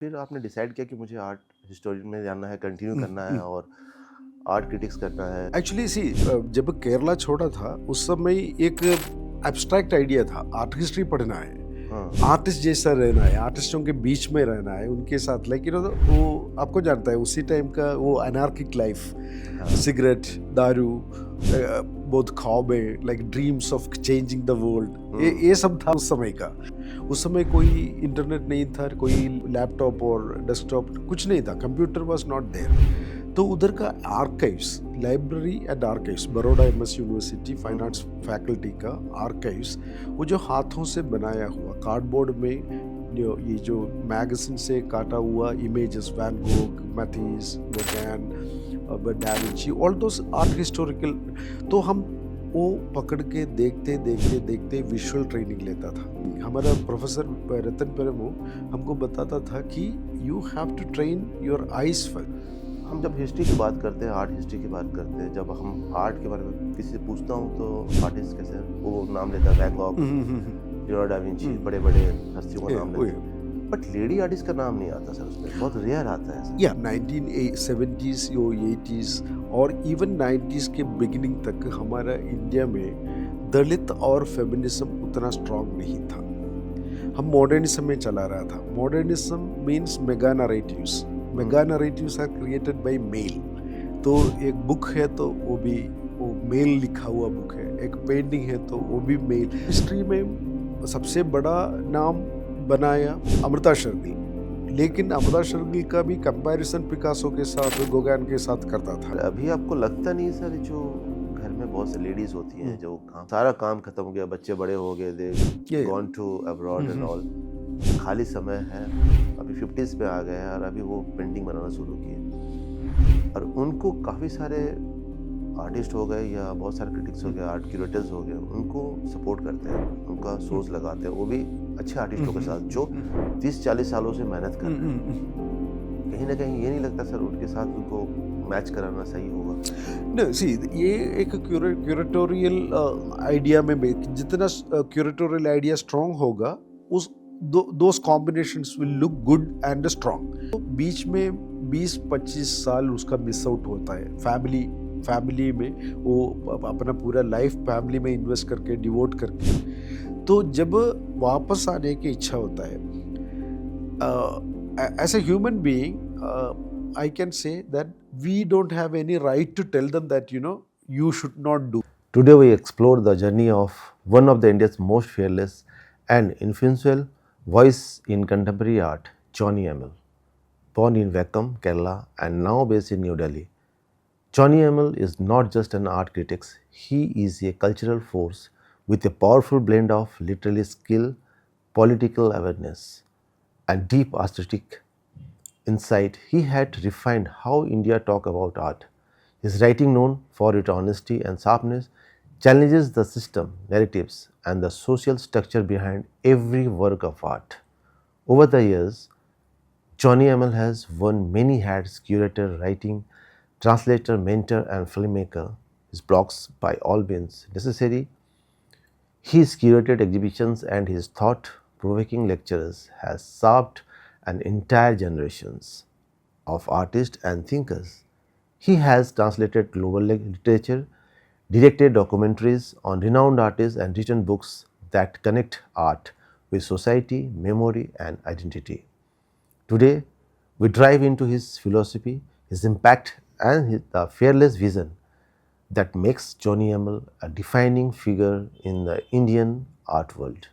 फिर आपने डिसाइड किया कि मुझे आर्ट हिस्टोरियन में जाना है, कंटिन्यू करना है और आर्ट क्रिटिक्स करना है। एक्चुअली सी जब केरला छोड़ा था उस समय एक एब्स्ट्रैक्ट आइडिया था, आर्ट हिस्ट्री पढ़ना है, हाँ, आर्टिस्ट जैसा रहना है, आर्टिस्टों के बीच में रहना है, उनके साथ लेकिन वो आपको जानता है उसी टाइम का वो अनार्किक लाइफ, हाँ। सिगरेट, दारू, बहुत ख्वाबें, like dreams of changing the world, हुँ, ये सब था उस समय का। उस समय कोई इंटरनेट नहीं था, कोई लैपटॉप और डेस्कटॉप कुछ नहीं था, कंप्यूटर वाज नॉट देयर। तो उधर का archives, library and archives, Baroda MS university fine arts faculty का आर्काइव्स, वो जो हाथों से बनाया हुआ कार्डबोर्ड में ये जो मैगजीन से काटा हुआ images, Van Gogh, Matisse, Gauguin, da Vinci, all those art historical, तो हम वो पकड़ के देखते देखते देखते विजुअल ट्रेनिंग लेता था। हमारा प्रोफेसर रतन पेरमू हमको बताता था कि you have to train your eyes first. हम जब हिस्ट्री की बात करते हैं, आर्ट हिस्ट्री की बात करते हैं, जब हम आर्ट के बारे में किसी से पूछता हूँ तो आर्टिस्ट कैसे वो नाम लेता है, Van Gogh, Leonardo da Vinci, बड़े-बड़े हस्तियों का नाम लेते हैं। बट लेडी आर्टिस्ट का नाम नहीं आता सर उसमें, बहुत रेयर आता है सर। या 1970s और 80s और इवन 90s के बिगिनिंग तक हमारा इंडिया में दलित और फेमिनिज्म उतना स्ट्रांग नहीं था। हम मॉडर्निज्म में चला रहा था। Modernism means mega narratives, mega narratives are created by male. तो एक बुक है तो वो मेल लिखा हुआ बुक है, एक पेंटिंग है तो वो भी मेल। हिस्ट्री में सबसे बड़ा नाम बनाया अमृता शेरगिल, लेकिन अमृता शेरगिल का भी कंपैरिजन पिकासो के साथ, गोगैन के साथ करता और था। अभी आपको लगता नहीं है सर, जो घर में बहुत सी लेडीज़ होती हैं, जो काम सारा काम खत्म हो गया, बच्चे बड़े हो गए, दे ये gone to abroad and all, खाली समय है, अभी 50s पे आ गए हैं और अभी वो पेंटिंग बनाना शुरू किए और उनको काफ़ी सारे आर्टिस्ट हो गए या बहुत सारे क्रिटिक्स हो गए, आर्ट क्यूरेटर्स हो गए, उनको सपोर्ट करते हैं, उनका सोर्स लगाते हैं, वो भी अच्छे आर्टिस्टों के साथ जो 30-40 सालों से मेहनत कर रहे हैं। कहीं ना कहीं ये नहीं लगता सर उनके साथ उनको मैच कराना सही होगा? न सी, ये एक क्यूरेटोरियल आइडिया में जितना क्यूरेटोरियल आइडिया स्ट्रांग होगा, उस those combinations will look good and strong. तो बीच में 20-25 साल उसका मिस आउट होता है। फैमिली में वो अपना पूरा लाइफ फैमिली में इन्वेस्ट करके, डिवोट करके, तो जब वापस आने की इच्छा होता है, as a human being, I can say that we don't have any right to tell them that, you should not do. Today we explore the journey of one of the India's most fearless and influential voice in contemporary art, Johnny Emil. Born in Vaikom, Kerala and now based in New Delhi, Johnny Emil is not just an art critic, he is a cultural force with a powerful blend of literary skill, political awareness, and deep aesthetic insight. He had refined how India talk about art. His writing, known for its honesty and sharpness, challenges the system, narratives, and the social structure behind every work of art. Over the years, Johnny Emil has worn many hats: curator, writing, translator, mentor, and filmmaker. His blogs, by all means necessary, his curated exhibitions and his thought-provoking lectures has shaped an entire generations of artists and thinkers. He has translated global literature, directed documentaries on renowned artists, and written books that connect art with society, memory, and identity. Today, we dive into his philosophy, his impact, and the fearless vision that makes Johnny Emil a defining figure in the Indian art world.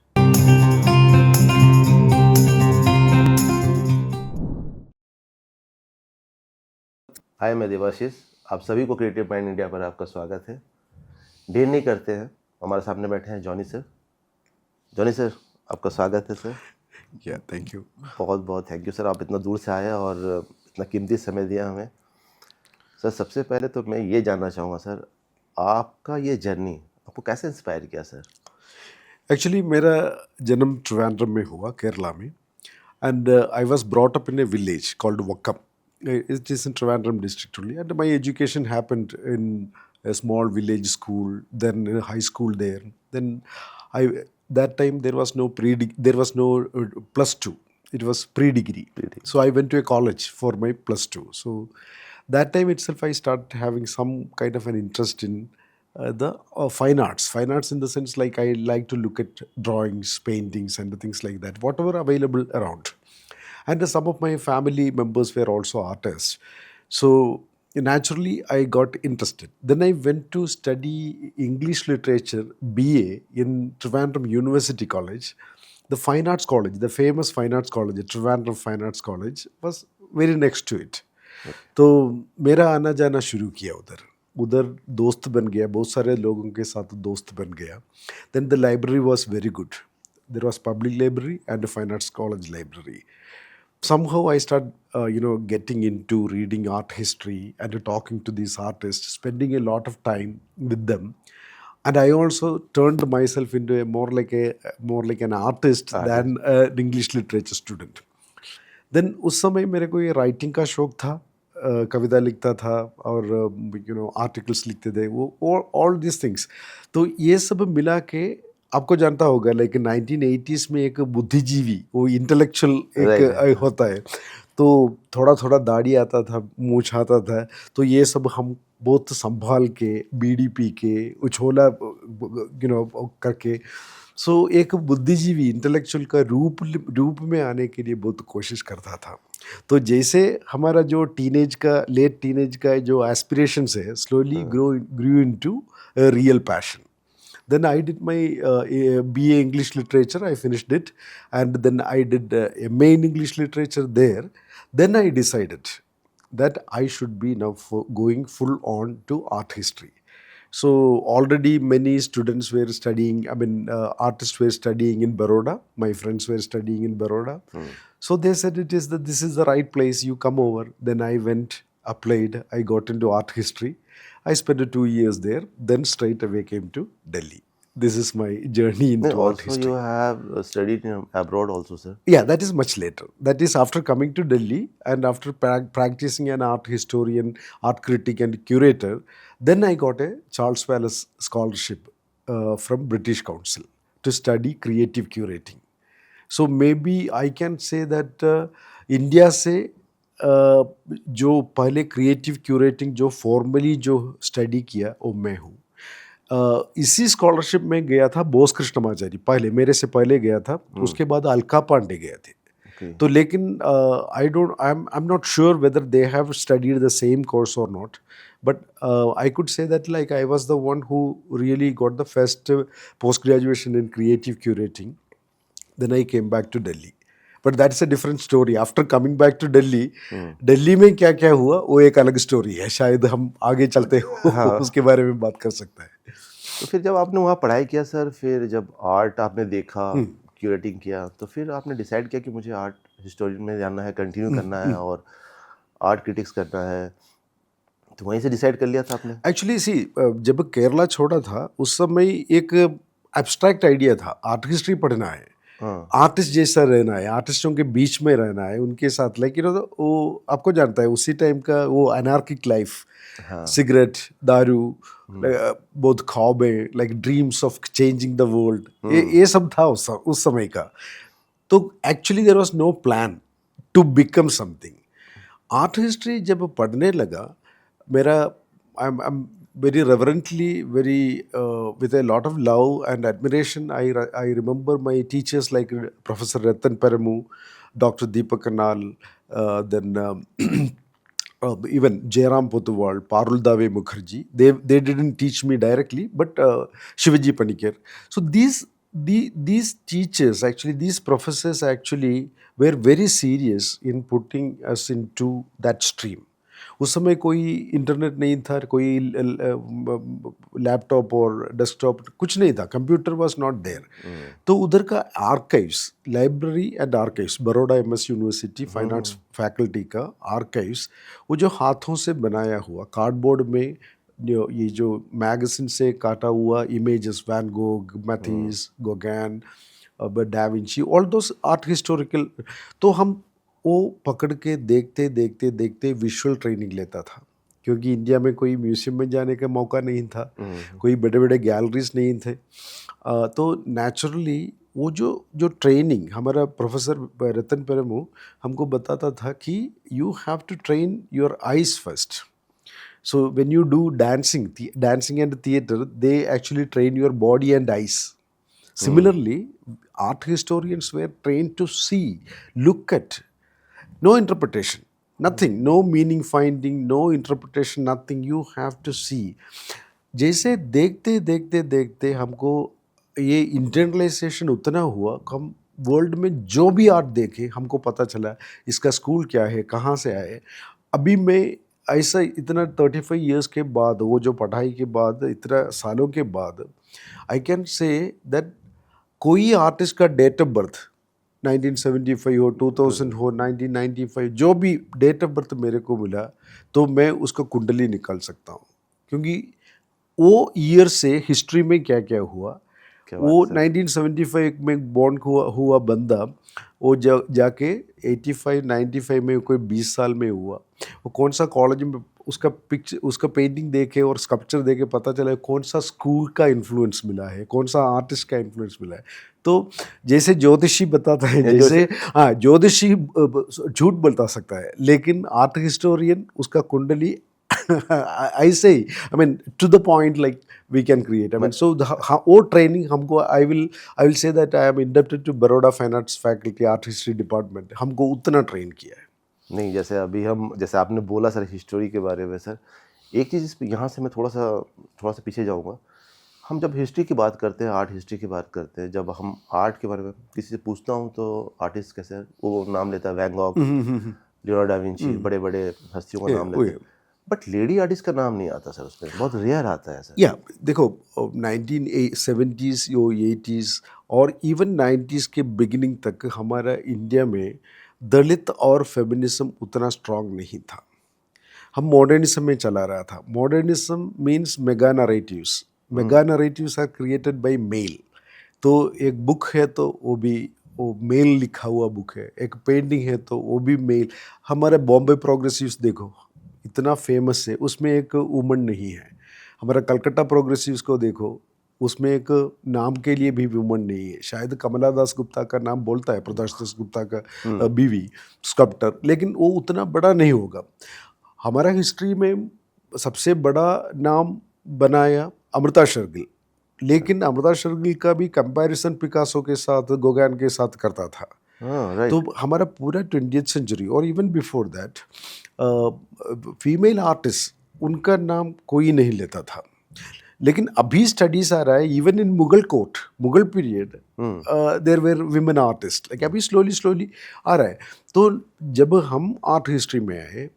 हाय, मैं देवाशीष। आप सभी को creative mind India पर आपका स्वागत है। देर नहीं करते हैं, हमारे सामने बैठे हैं जॉनी सर। जॉनी सर, आपका स्वागत है सर। Yeah, thank you. बहुत बहुत थैंक यू सर, आप इतना दूर से आए और इतना कीमती समय दिया हमें। सर, सबसे पहले तो मैं ये जानना चाहूँगा सर, आपका ये जर्नी आपको कैसे इंस्पायर किया सर? एक्चुअली मेरा जन्म ट्रिवांड्रम में हुआ, केरला में, and I was brought up in a village called Vakkam. It is in Trivandrum district only, and my education happened in a small village school, then in a high school there. Then I that time there was no plus two. It was pre-degree. So I went to a college for my +2. So that time itself I started having some kind of an interest in the fine arts. Fine arts in the sense like I like to look at drawings, paintings, and things like that, whatever available around. And some of my family members were also artists. So naturally I got interested. Then I went to study English literature BA in Trivandrum University College. The fine arts college, the famous fine arts college, the Trivandrum Fine Arts College, was very next to it. तो मेरा आना जाना शुरू किया उधर. उधर दोस्त बन गया, बहुत सारे लोगों के साथ दोस्त बन गया. Then the library was very good. There was public library and a fine arts college library. Somehow I started, getting into reading art history and talking to these artists, spending a lot of time with them. And I also turned myself into a more like an artist than an English literature student. Then उस समय मेरे को ये writing का शौक था. कविता लिखता था और आर्टिकल्स लिखते थे, वो ऑल दिस थिंग्स. तो ये सब मिला के आपको जानता होगा, लाइक 1980s में एक बुद्धिजीवी, वो इंटेलेक्चुअल एक होता है, तो थोड़ा थोड़ा दाढ़ी आता था, मूछ आता था, तो ये सब हम बहुत संभाल के बीड़ी पी के उछोला करके. सो एक बुद्धिजीवी इंटेलेक्चुअल का रूप में आने के लिए बहुत कोशिश करता था. तो जैसे हमारा जो लेट टीनेज का जो एस्पिरेशंस है, slowly grew into real passion. Then I did my BA English Literature. I finished it, and then I did MA in English Literature there. Then I decided that I should be now going full on to art history. So already many students were studying. Artists were studying in Baroda. My friends were studying in Baroda. So they said this is the right place. You come over. Then I went, applied. I got into art history. I spent 2 years there. Then straight away came to Delhi. This is my journey into art history. Also, you have studied abroad also, sir? Yeah, that is much later. That is after coming to Delhi and after practicing an art historian, art critic and curator. Then I got a Charles Wallace scholarship from British Council to study creative curating. So maybe I can say that India से जो पहले creative curating जो formally जो study किया वो मैं हूँ. इसी स्कॉलरशिप में गया था बोस कृष्णमाचारी, पहले मेरे से पहले गया था. उसके बाद अलका पांडे गए थे. तो लेकिन I am not sure whether they have studied the same course और not, but I could say that like I was the one who really got the first post graduation in creative curating. Then I came back to Delhi. But that's a different story. After coming back to Delhi, Delhi में क्या क्या हुआ वो एक अलग story है. शायद हम आगे चलते उसके बारे में बात कर सकते हैं. तो फिर जब आपने वहाँ पढ़ाई किया सर, फिर जब आर्ट आपने देखा, क्यूरेटिंग किया, तो फिर आपने डिसाइड किया कि मुझे आर्ट हिस्टोरियन में जाना है, कंटिन्यू करना है और आर्ट क्रिटिक्स करना है, तो वहीं से डिसाइड कर लिया था आपने? एक्चुअली जब केरला छोड़ा था उस समय एक एब्स्ट्रैक्ट आइडिया था, आर्ट हिस्ट्री पढ़ना है, आर्टिस्ट जैसा रहना है, आर्टिस्टों के बीच में रहना है, उनके साथ लाइक वो आपको जानता है उसी टाइम का वो अनार्किक लाइफ, सिगरेट, दारू, बहुत ख्वाबें, like dreams of changing the world, ये सब था उस समय का. तो actually there was no plan to become something. Art history जब पढ़ने लगा, मेरा I am very reverently, with a lot of love and admiration, I remember my teachers like Professor Ratan Peramu, Dr. Deepak Kanal, then even Jairam Pothuwal, Parul Dave Mukherjee. They didn't teach me directly, but Shivaji Panikkar. So these teachers, actually these professors actually were very serious in putting us into that stream. उस समय कोई internet नहीं था, कोई laptop और desktop कुछ नहीं था, कंप्यूटर वाज नॉट देयर. तो उधर का archives, library and archives, Baroda MS university fine arts faculty का आर्काइव्स, वो जो हाथों से बनाया हुआ कार्डबोर्ड में ये जो मैगजीन से काटा हुआ images, Van Gogh, Matisse, Gauguin, da Vinci, all those art historical. तो हम वो पकड़ के देखते देखते देखते विजुअल ट्रेनिंग लेता था, क्योंकि इंडिया में कोई म्यूजियम में जाने का मौका नहीं था, कोई बड़े बड़े गैलरीज नहीं थे. तो नेचुरली वो जो जो ट्रेनिंग हमारा प्रोफेसर रतन पेरमू हमको बताता था कि you have to train your eyes first. So when you do dancing and theater, they actually train your body and eyes. Similarly, art historians were trained to see, look at, no interpretation, nothing, no meaning finding, no interpretation, nothing. You have to see. जैसे देखते देखते देखते हमको ये internalisation उतना हुआ कि हम वर्ल्ड में जो भी आर्ट देखे हमको पता चला इसका स्कूल क्या है, कहाँ से आए. अभी मैं ऐसा इतना 35 ईयर्स के बाद, वो जो पढ़ाई के बाद, इतना सालों के बाद, आई कैन से दैट कोई आर्टिस्ट का डेट ऑफ बर्थ 1975 हो, 2000 हो, 1995, जो भी डेट ऑफ बर्थ मेरे को मिला तो मैं उसका कुंडली निकाल सकता हूँ, क्योंकि वो ईयर से हिस्ट्री में क्या क्या हुआ. वो 1975 में बॉर्न हुआ बंदा, वो जाके 85 95 में कोई 20 साल में हुआ, वो कौन सा कॉलेज में उसका पिक्चर, उसका पेंटिंग देखे और स्कल्पचर देखे पता चला कौन सा स्कूल का इन्फ्लुएंस मिला है, कौन सा आर्टिस्ट का इन्फ्लुएंस मिला है. तो जैसे ज्योतिषी बताता है, जैसे हाँ ज्योतिषी झूठ बता सकता है, लेकिन आर्ट हिस्टोरियन उसका कुंडली I say, I mean, to the point, like we can create. I mean, so वो training हमको, I will say that I am indebted to Baroda Fine Arts Faculty Art History Department. हमको उतना train किया है. नहीं, जैसे अभी हम, जैसे आपने बोला सर हिस्ट्री के बारे में, सर एक चीज़ यहाँ से मैं थोड़ा सा पीछे जाऊँगा. हम जब हिस्ट्री की बात करते हैं, आर्ट हिस्ट्री की बात करते हैं, जब हम आर्ट के बारे में किसी से पूछता हूँ तो आर्टिस्ट कैसे, वो नाम लेता है Van Gogh, Leonardo da Vinci, बड़े बड़े हस्तियों का नाम लेते हैं, बट लेडी आर्टिस्ट का नाम नहीं आता सर उसमें, बहुत रेयर आता है सर. या देखो 1970s या 80s और इवन 90s के बिगिनिंग तक हमारा इंडिया में दलित और फेमिनिज्म उतना स्ट्रांग नहीं था. हम मॉडर्निज्म में चला रहा था. Modernism means mega narratives. Mega narratives are created by male. तो एक बुक है तो वो मेल लिखा हुआ बुक है, एक पेंटिंग है तो वो भी मेल. हमारे बॉम्बे प्रोग्रेसिव्स देखो, इतना फेमस है, उसमें एक वुमन नहीं है. हमारा कलकत्ता प्रोग्रेसिव्स को देखो, उसमें एक नाम के लिए भी वुमन नहीं है. शायद कमला दास गुप्ता का नाम बोलता है, प्रकाश दास गुप्ता का बीवी स्कल्पटर, लेकिन वो उतना बड़ा नहीं होगा. हमारा हिस्ट्री में सबसे बड़ा नाम बनाया अमृता शेरगिल, लेकिन अमृता शेरगिल का भी कंपैरिजन पिकासो के साथ, गोगैन के साथ करता था. तो हमारा पूरा 20th सेंचुरी और even before that female artist उनका नाम कोई नहीं लेता था. लेकिन अभी स्टडीज आ रहा है, even in Mughal court, Mughal period there were women artist, like अभी स्लोली आ रहा है. तो जब हम आर्ट हिस्ट्री में आए,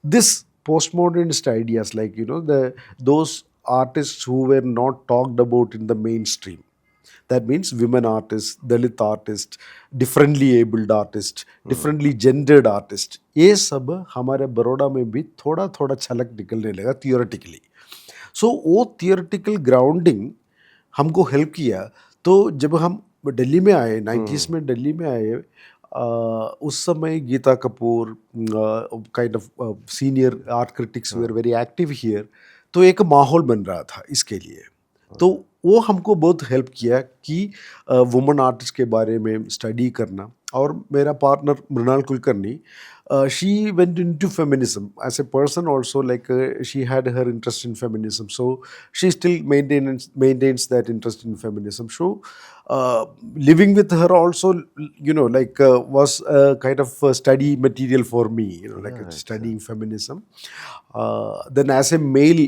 this post modernist ideas, like those artists who were not talked about in the mainstream. That means women artists, Dalit artists, differently abled artists, differently gendered artists. ये सब हमारे बड़ौदा में भी थोड़ा थोड़ा छलक निकलने लगा थियोरेटिकली. सो वो थियोरेटिकल ग्राउंडिंग हमको हेल्प किया. तो जब हम दिल्ली में आए, 90s में दिल्ली में आए, उस समय Geeta Kapoor kind of senior art critics were very active here. तो एक माहौल बन रहा था इसके लिए. तो वो हमको बहुत हेल्प किया कि वुमन आर्टिस्ट के बारे में स्टडी करना. और मेरा partner Mrinal Kulkarni, she went into feminism as a person also, like she had her interest in feminism, so she still maintains that interest in feminism. So living with her also, was a kind of study material for me, studying feminism. Then as a male,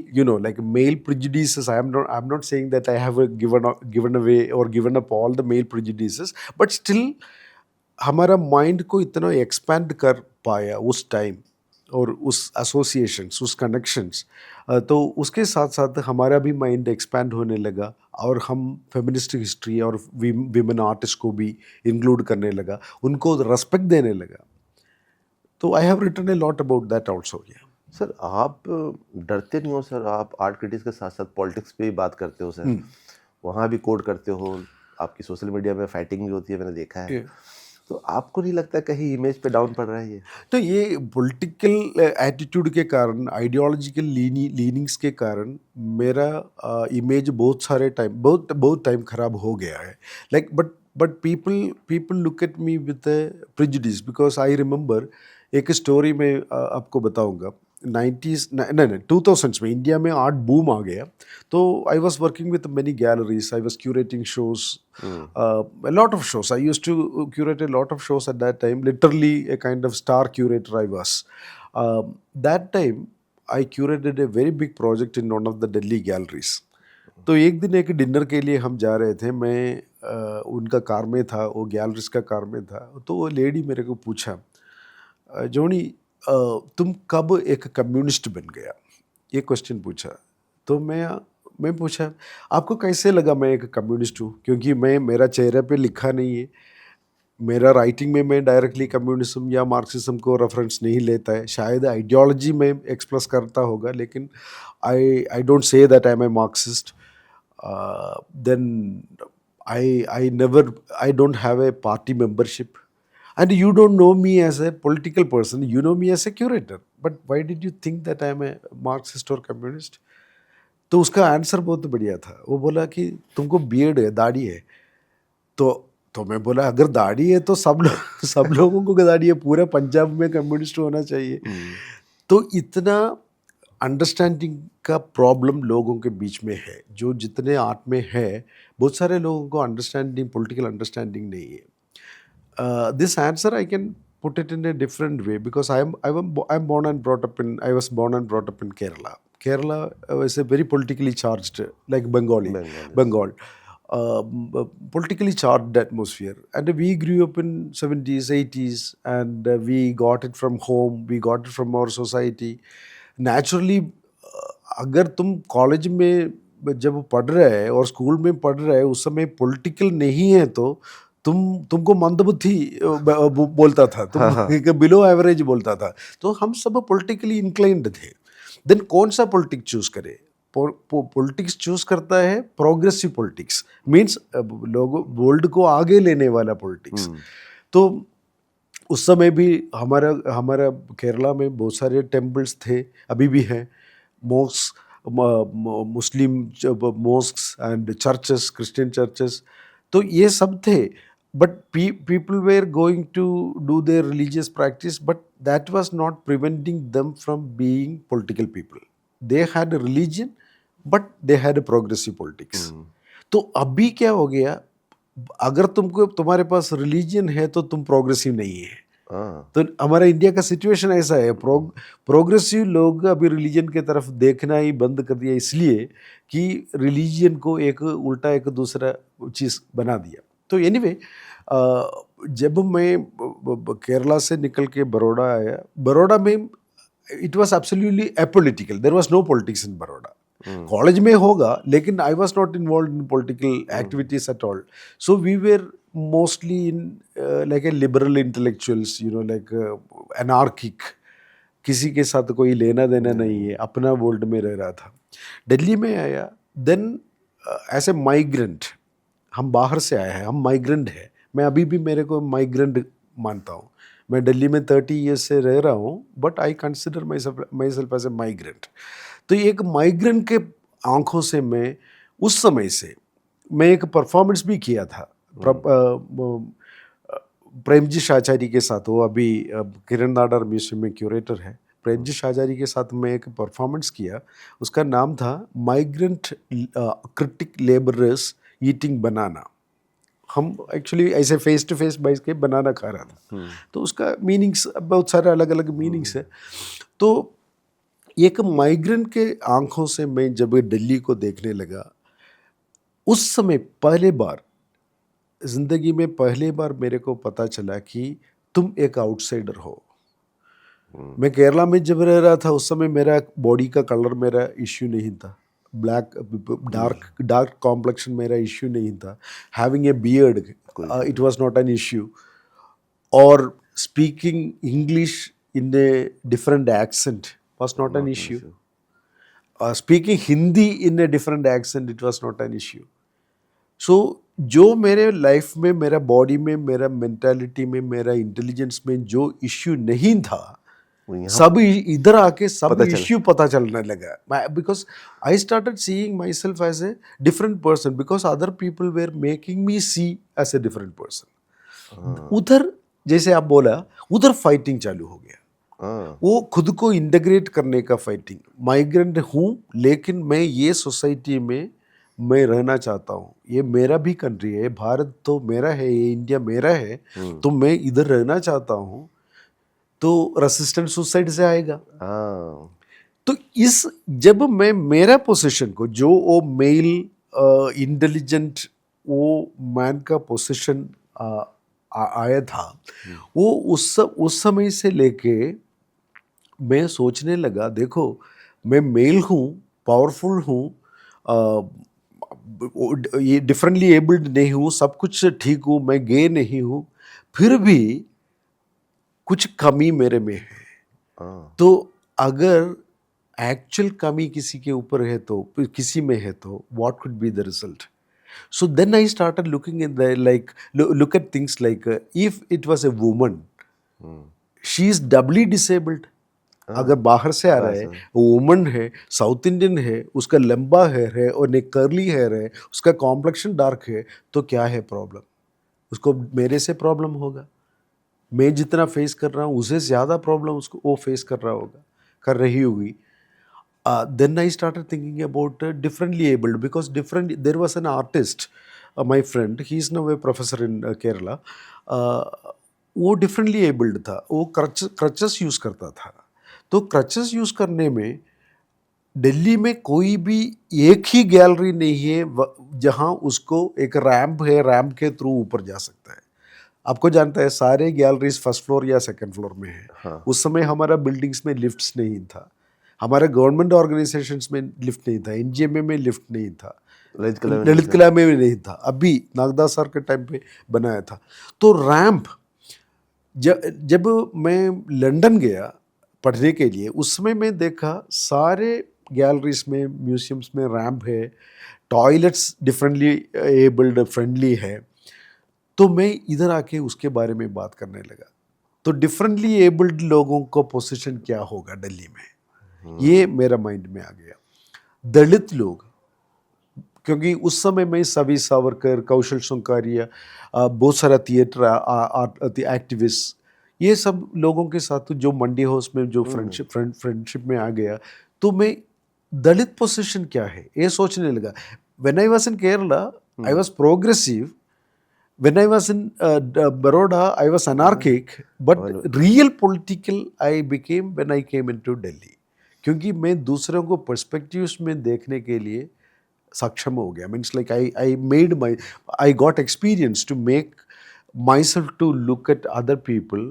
like male prejudices, I'm not saying that I have given away or given up all the male prejudices, but still हमारा mind को इतना expand कर पाया उस time, और उस associations, उस connections, तो उसके साथ साथ हमारा भी माइंड एक्सपैंड होने लगा, और हम फेमिनिस्ट हिस्ट्री और विमेन आर्टिस्ट को भी इंक्लूड करने लगा, उनको रेस्पेक्ट देने लगा. तो I have written a lot about that also. Sir आप डरते नहीं हो सर? आप आर्ट क्रिटिक्स के साथ साथ पॉलिटिक्स पे भी बात करते हो सर, वहाँ भी कोड करते हो, आपकी सोशल मीडिया में फाइटिंग भी होती है, मैंने देखा है. तो आपको नहीं लगता कहीं इमेज पे डाउन पड़ रहा है ये? तो ये पॉलिटिकल एटीट्यूड के कारण, आइडियोलॉजिकल लीनिंग्स के कारण मेरा इमेज बहुत टाइम खराब हो गया है. Like but but people look at me with a prejudice because I remember एक स्टोरी मैं आपको बताऊंगा 90s नहीं 2000s में इंडिया में आर्ट बूम आ गया तो I was working with many galleries I was curating shows a lot of shows I used to curate a lot of shows at that time literally a kind of star curator I was that time I curated a very big project in one of the Delhi galleries तो एक दिन एक dinner के लिए हम जा रहे थे मैं उनका कार में था वो गैलरीज का कार में था तो वो लेडी मेरे को पूछा जोनी तुम कब एक कम्युनिस्ट बन गया ये क्वेश्चन पूछा तो मैं पूछा आपको कैसे लगा मैं एक कम्युनिस्ट हूँ क्योंकि मेरा चेहरे पे लिखा नहीं है मेरा राइटिंग में मैं डायरेक्टली कम्युनिज्म या मार्क्सिज्म को रेफरेंस नहीं लेता है शायद आइडियोलॉजी में एक्सप्रेस करता होगा लेकिन I don't say that I am a Marxist then I don't have a party membership and you don't know me as a political person you know me as a curator but why did you think that I am a Marxist or communist तो उसका answer बहुत बढ़िया था वो बोला कि तुमको beard है दाढ़ी है तो मैं बोला अगर दाढ़ी है तो सब लोगों को दाढ़ी है पूरे पंजाब में कम्युनिस्ट होना चाहिए तो इतना अंडरस्टैंडिंग का प्रॉब्लम लोगों के बीच में है जो जितने आर्ट में है बहुत सारे लोगों को अंडरस्टैंडिंग पॉलिटिकल अंडरस्टैंडिंग नहीं है this answer I can put it in a different way because I am born and brought up in I was born and brought up in Kerala is a very politically charged like Bengal politically charged atmosphere and we grew up in 70s 80s and we got it from home we got it from our society naturally अगर तुम college में जब पढ़ रहे हैं और school में पढ़ रहे हैं उस समय पॉलिटिकल नहीं है तो तुमको मंदबुद्धि बोलता था तुम बिलो एवरेज बोलता था तो हम सब पॉलिटिकली इंक्लाइंड थे देन कौन सा पॉलिटिक्स चूज करे पॉलिटिक्स चूज करता है प्रोग्रेसिव पॉलिटिक्स मीन्स लोगों वर्ल्ड को आगे लेने वाला पॉलिटिक्स तो उस समय भी हमारा केरला में बहुत सारे टेम्पल्स थे अभी भी हैं Muslim mosques and churches Christian churches तो ये सब थे but people were going to do their religious practice but that was not preventing them from being political people they had a religion but they had a progressive politics तो अभी क्या हो गया अगर तुम्हारे पास रिलीजन है तो तुम प्रोग्रेसिव नहीं है तो हमारा इंडिया का सिचुएशन ऐसा है प्रोग्रेसिव लोग अभी रिलीजन के तरफ देखना ही बंद कर दिया इसलिए कि रिलीजन को एक उल्टा एक दूसरा चीज़ बना दिया तो एनीवे जब मैं केरला से निकल के बड़ौदा आया बड़ौदा में it was absolutely apolitical there was no politics in Baroda college में होगा लेकिन I was not involve in political activities at all so we were mostly in like a liberal intellectuals you know like anarchic किसी के साथ कोई लेना देना नहीं है अपना वर्ल्ड में रह रहा था दिल्ली में आया देन एज ए माइग्रेंट हम बाहर से आए हैं हम माइग्रेंट है मैं अभी भी मेरे को माइग्रेंट मानता हूँ मैं दिल्ली में 30 ईयर्स से रह रहा हूँ but I consider myself as a migrant तो एक माइग्रेंट के आंखों से मैं उस समय से मैं एक परफॉर्मेंस भी किया था प्रेमजी शाहचारी के साथ वो अभी किरण नाडार म्यूजियम में क्यूरेटर है प्रेमजी शाहचारी के साथ मैं एक परफॉर्मेंस किया उसका नाम था माइग्रेंट क्रिटिक लेबरर्स ईटिंग बनाना हम एक्चुअली ऐसे फेस टू फेस बैठ के बनाना खा रहा था तो उसका मीनिंग्स बहुत सारे अलग अलग मीनिंग्स है तो एक माइग्रेंट के आंखों से मैं जब दिल्ली को देखने लगा उस समय पहले बार ज़िंदगी में पहले बार मेरे को पता चला कि तुम एक आउटसाइडर हो मैं केरला में जब रह रहा था उस समय मेरा बॉडी का कलर मेरा इश्यू नहीं था ब्लैक डार्क कॉम्प्लेक्शन मेरा इश्यू नहीं था having a beard it was not an issue और speaking English in a different accent was not an issue. Speaking Hindi in a different accent, it was not an issue. So, जो मेरे life में मेरा body में मेरा mentality में मेरा intelligence में जो इश्यू नहीं था वो यहाँ सब इधर आके सब पता चला। इश्यू पता चलने लगा, because I started seeing myself as a different person, because other people were making me see as a different person. उधर जैसे आप बोला, उधर फाइटिंग चालू हो गया, हाँ, वो खुद को इंटीग्रेट करने का फाइटिंग। माइग्रेंट हूँ लेकिन मैं ये सोसाइटी में मैं रहना चाहता हूँ, ये मेरा भी कंट्री है, भारत तो मेरा है, ये इंडिया मेरा है, तो मैं इधर रहना चाहता हूँ, तो रेसिस्टेंट सुसाइड से आएगा। हाँ, तो इस जब मैं मेरा पोजीशन को, जो वो मेल इंटेलिजेंट वो मैन का पोजीशन आया था, वो उस समय से लेके मैं सोचने लगा, देखो मैं मेल हूँ, पावरफुल हूँ, ये डिफरेंटली एबल्ड नहीं हूँ, सब कुछ ठीक हूँ, मैं गे नहीं हूँ, फिर भी कुछ कमी मेरे में है। हाँ, तो अगर एक्चुअल कमी किसी के ऊपर है तो, किसी में है तो, what could be the result? So then I started looking in the look at things like if it was a woman, she is doubly disabled. अगर बाहर से आ रहा है, वुमन है, साउथ इंडियन है, उसका लंबा हेयर है और एक कर्ली हेयर है, उसका कॉम्प्लेक्शन डार्क है, तो क्या है प्रॉब्लम? उसको मेरे से प्रॉब्लम होगा, मैं जितना फेस कर रहा हूँ उससे ज़्यादा प्रॉब्लम उसको वो फेस कर रहा होगा, कर रही होगी। Then I started thinking about differently abled, because there was an artist, my friend, he is now a professor in Kerala. वो डिफरेंटली एबल्ड था, वो क्रचेस यूज़ करता था। तो क्रचेस यूज़ करने में दिल्ली में कोई भी एक ही गैलरी नहीं है जहाँ उसको एक रैंप है, रैंप के थ्रू ऊपर जा सकता है। आपको जानता है सारे गैलरीज फर्स्ट फ्लोर या सेकंड फ्लोर में है। हाँ। उस समय हमारा बिल्डिंग्स में लिफ्ट्स नहीं था, हमारे गवर्नमेंट ऑर्गेनाइजेशंस में लिफ्ट नहीं था, एनजीएमए में लिफ्ट नहीं था, ललित कला में भी नहीं था, अभी नागदास सर के टाइम पे बनाया था। तो रैंप, जब मैं लंदन गया पढ़ने के लिए, उसमें मैं देखा सारे गैलरीज में, म्यूजियम्स में रैंप है, टॉयलेट्स डिफरेंटली एबल्ड फ्रेंडली है। तो मैं इधर आके उसके बारे में बात करने लगा, तो डिफरेंटली एबल्ड लोगों को पोजीशन क्या होगा दिल्ली में, ये मेरा माइंड में आ गया। दलित लोग, क्योंकि उस समय में सवी सावरकर, कौशल सुंकारिया, बहुत सारा थिएटर एक्टिविस्ट, ये सब लोगों के साथ जो मंडी हाउस में जो फ्रेंडशिप में आ गया, तो मैं दलित पोजीशन क्या है ये सोचने लगा। When I was in Kerala I was progressive, when I was in Baroda, I was anarchic, but real political I became when I came into Delhi. क्योंकि मैं दूसरों को पर्सपेक्टिव्स में देखने के लिए सक्षम हो गया। Means like I got experience to make myself to look at other people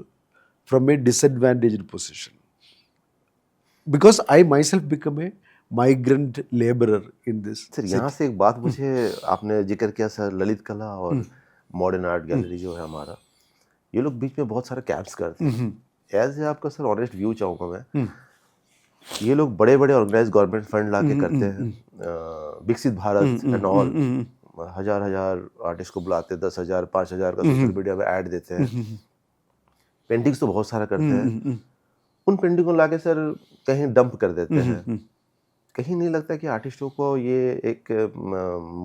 from a disadvantaged position, because I myself become a migrant laborer in this sir यहाँ से एक बात मुझे, आपने जिक्र किया सर ललित कला और मॉडर्न आर्ट गैलरी जो है हमारा, ये लोग बीच में बहुत सारे कैंप्स करते हैं। एज ए आपका सर ऑनेस्ट व्यू चाहूँगा मैं, ये लोग बड़े बड़े ऑर्गेनाइज गवर्नमेंट फंड ला के करते हैं, विकसित भारत एंड ऑल, हजार आर्टिस्ट को बुलाते हैं, 10,000 5,000 का सोशल मीडिया में ऐड देते हैं, पेंटिंग्स तो बहुत सारा करते हैं, उन पेंटिंग को लाके सर कहीं डंप कर देते हैं। कहीं नहीं लगता कि आर्टिस्टों को ये एक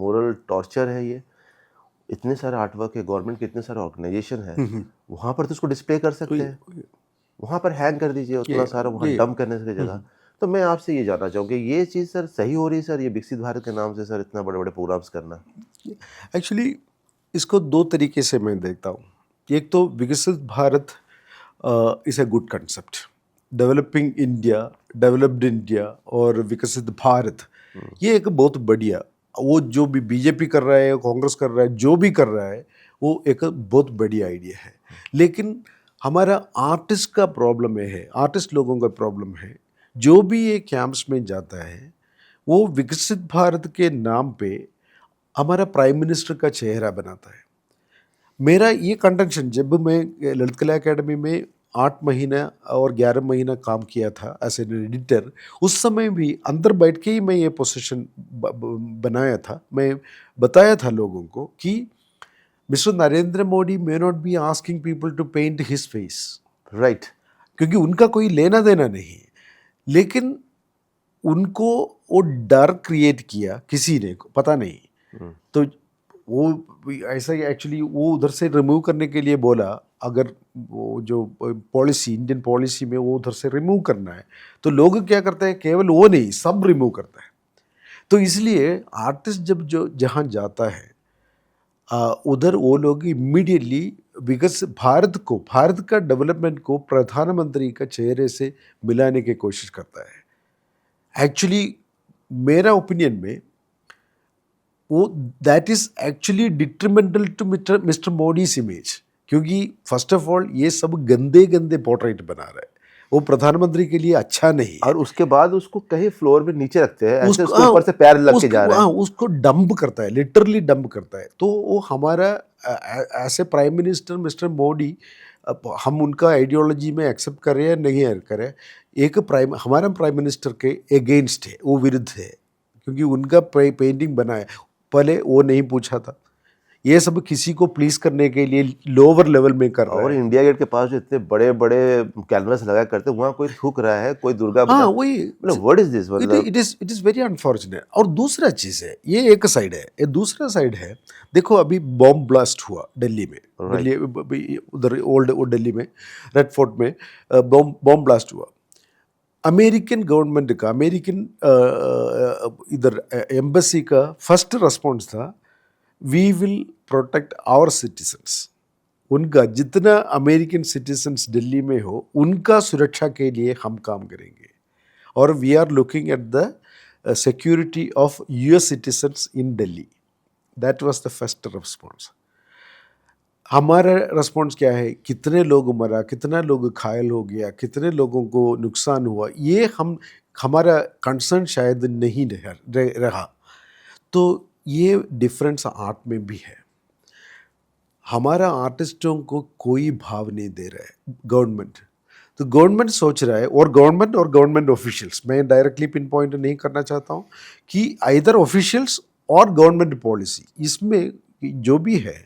मोरल टॉर्चर है? ये इतने सारे आर्टवर्क है, गवर्नमेंट के इतने सारे ऑर्गेनाइजेशन है, वहाँ पर तो उसको डिस्प्ले कर सकते हैं, वहाँ पर हैंग कर दीजिए उतना सारा, वहाँ डंप करने की जगह। तो मैं आपसे ये जानना चाहूँगा, ये चीज़ सर सही हो रही है सर, ये विकसित भारत के नाम से सर इतना बड़े बड़े प्रोग्राम्स करना? एक्चुअली इसको दो तरीके से मैं देखता हूँ। एक तो विकसित Bharat is a good concept, developing India, developed India और विकसित भारत, ये एक बहुत बढ़िया, वो जो भी बीजेपी कर रहा है, कांग्रेस कर रहा है, जो भी कर रहा है, वो एक बहुत बढ़िया आइडिया है। लेकिन हमारा आर्टिस्ट का प्रॉब्लम है, आर्टिस्ट लोगों का प्रॉब्लम है, जो भी ये कैंप्स में जाता है वो विकसित भारत के नाम पे हमारा प्राइम मिनिस्टर का चेहरा बनाता है। मेरा ये कंटेंशन, जब मैं ललित कला अकेडमी में 8 महीना और 11 महीना काम किया था एज एन एडिटर, उस समय भी अंदर बैठ के ही मैं ये पोजीशन बनाया था। मैं बताया था लोगों को कि mister Narendra Modi may not be asking people to paint his face, right, क्योंकि उनका कोई लेना देना नहीं है, लेकिन उनको वो डर क्रिएट किया किसी ने, पता नहीं, तो वो ऐसा ही एक्चुअली वो उधर से रिमूव करने के लिए बोला, अगर वो जो पॉलिसी, इंडियन पॉलिसी में वो उधर से रिमूव करना है, तो लोग क्या करते हैं, केवल वो नहीं सब रिमूव करता है। तो इसलिए आर्टिस्ट जब जो जहाँ जाता है उधर वो लोग इमीडिएटली, बिकॉज भारत का डेवलपमेंट को प्रधानमंत्री का चेहरे से मिलाने की कोशिश करता है। एक्चुअली मेरा ओपिनियन में वो that is actually detrimental to mister Modi's image, क्योंकि फर्स्ट ऑफ ऑल ये सब गंदे गंदे पोर्ट्रेट बना रहा है, वो प्रधानमंत्री के लिए अच्छा नहीं है। और उसके बाद उसको कहीं फ्लोर में नीचे रखते हैं, ऐसे उसके ऊपर से पैर लग के जा रहा है। उसको डंप करता है, लिटरली डंप करता है। तो वो हमारा ऐसे प्राइम मिनिस्टर मिस्टर मोदी, हम उनका आइडियोलॉजी में एक्सेप्ट करें या नहीं करें, एक हमारा प्राइम मिनिस्टर के अगेंस्ट है, वो विरुद्ध है, क्योंकि उनका पेंटिंग बना है, पहले वो नहीं पूछा था, ये सब किसी को प्लीज करने के लिए लोअर लेवल में कर रहा है। और इंडिया गेट के पास जो इतने बड़े बड़े कैनवस लगा करते, वहाँ कोई थूक रहा है, कोई दुर्गा हाँ वही, व्हाट इज दिस, मतलब इट इज वेरी अनफॉर्चुनेट। और दूसरा चीज है, ये एक साइड है, ये दूसरा साइड है, देखो अभी बॉम्ब ब्लास्ट हुआ दिल्ली में, दिल्ली उधर ओल्ड दिल्ली में रेड फोर्ट में बॉम्ब ब्लास्ट हुआ। अमेरिकन गवर्नमेंट का, अमेरिकन इधर एम्बेसी का फर्स्ट रिस्पॉन्स था, we will protect our citizens. उनका जितना अमेरिकन सिटीजन्स दिल्ली में हो, उनका सुरक्षा के लिए हम काम करेंगे, और we are looking at the security of US citizens in Delhi. That was the first response. हमारा रिस्पॉन्स क्या है, कितने लोग मरा, कितना लोग घायल हो गया, कितने लोगों को नुकसान हुआ, ये हमारा कंसर्न शायद नहीं रहा। तो ये डिफरेंस आर्ट में भी है। हमारा आर्टिस्टों को कोई भाव नहीं दे रहा है गवर्नमेंट। तो गवर्नमेंट सोच रहा है, और गवर्नमेंट ऑफिशियल्स, मैं डायरेक्टली पिन पॉइंट नहीं करना चाहता हूँ, कि आइदर ऑफिशियल्स और गवर्नमेंट पॉलिसी, इसमें जो भी है,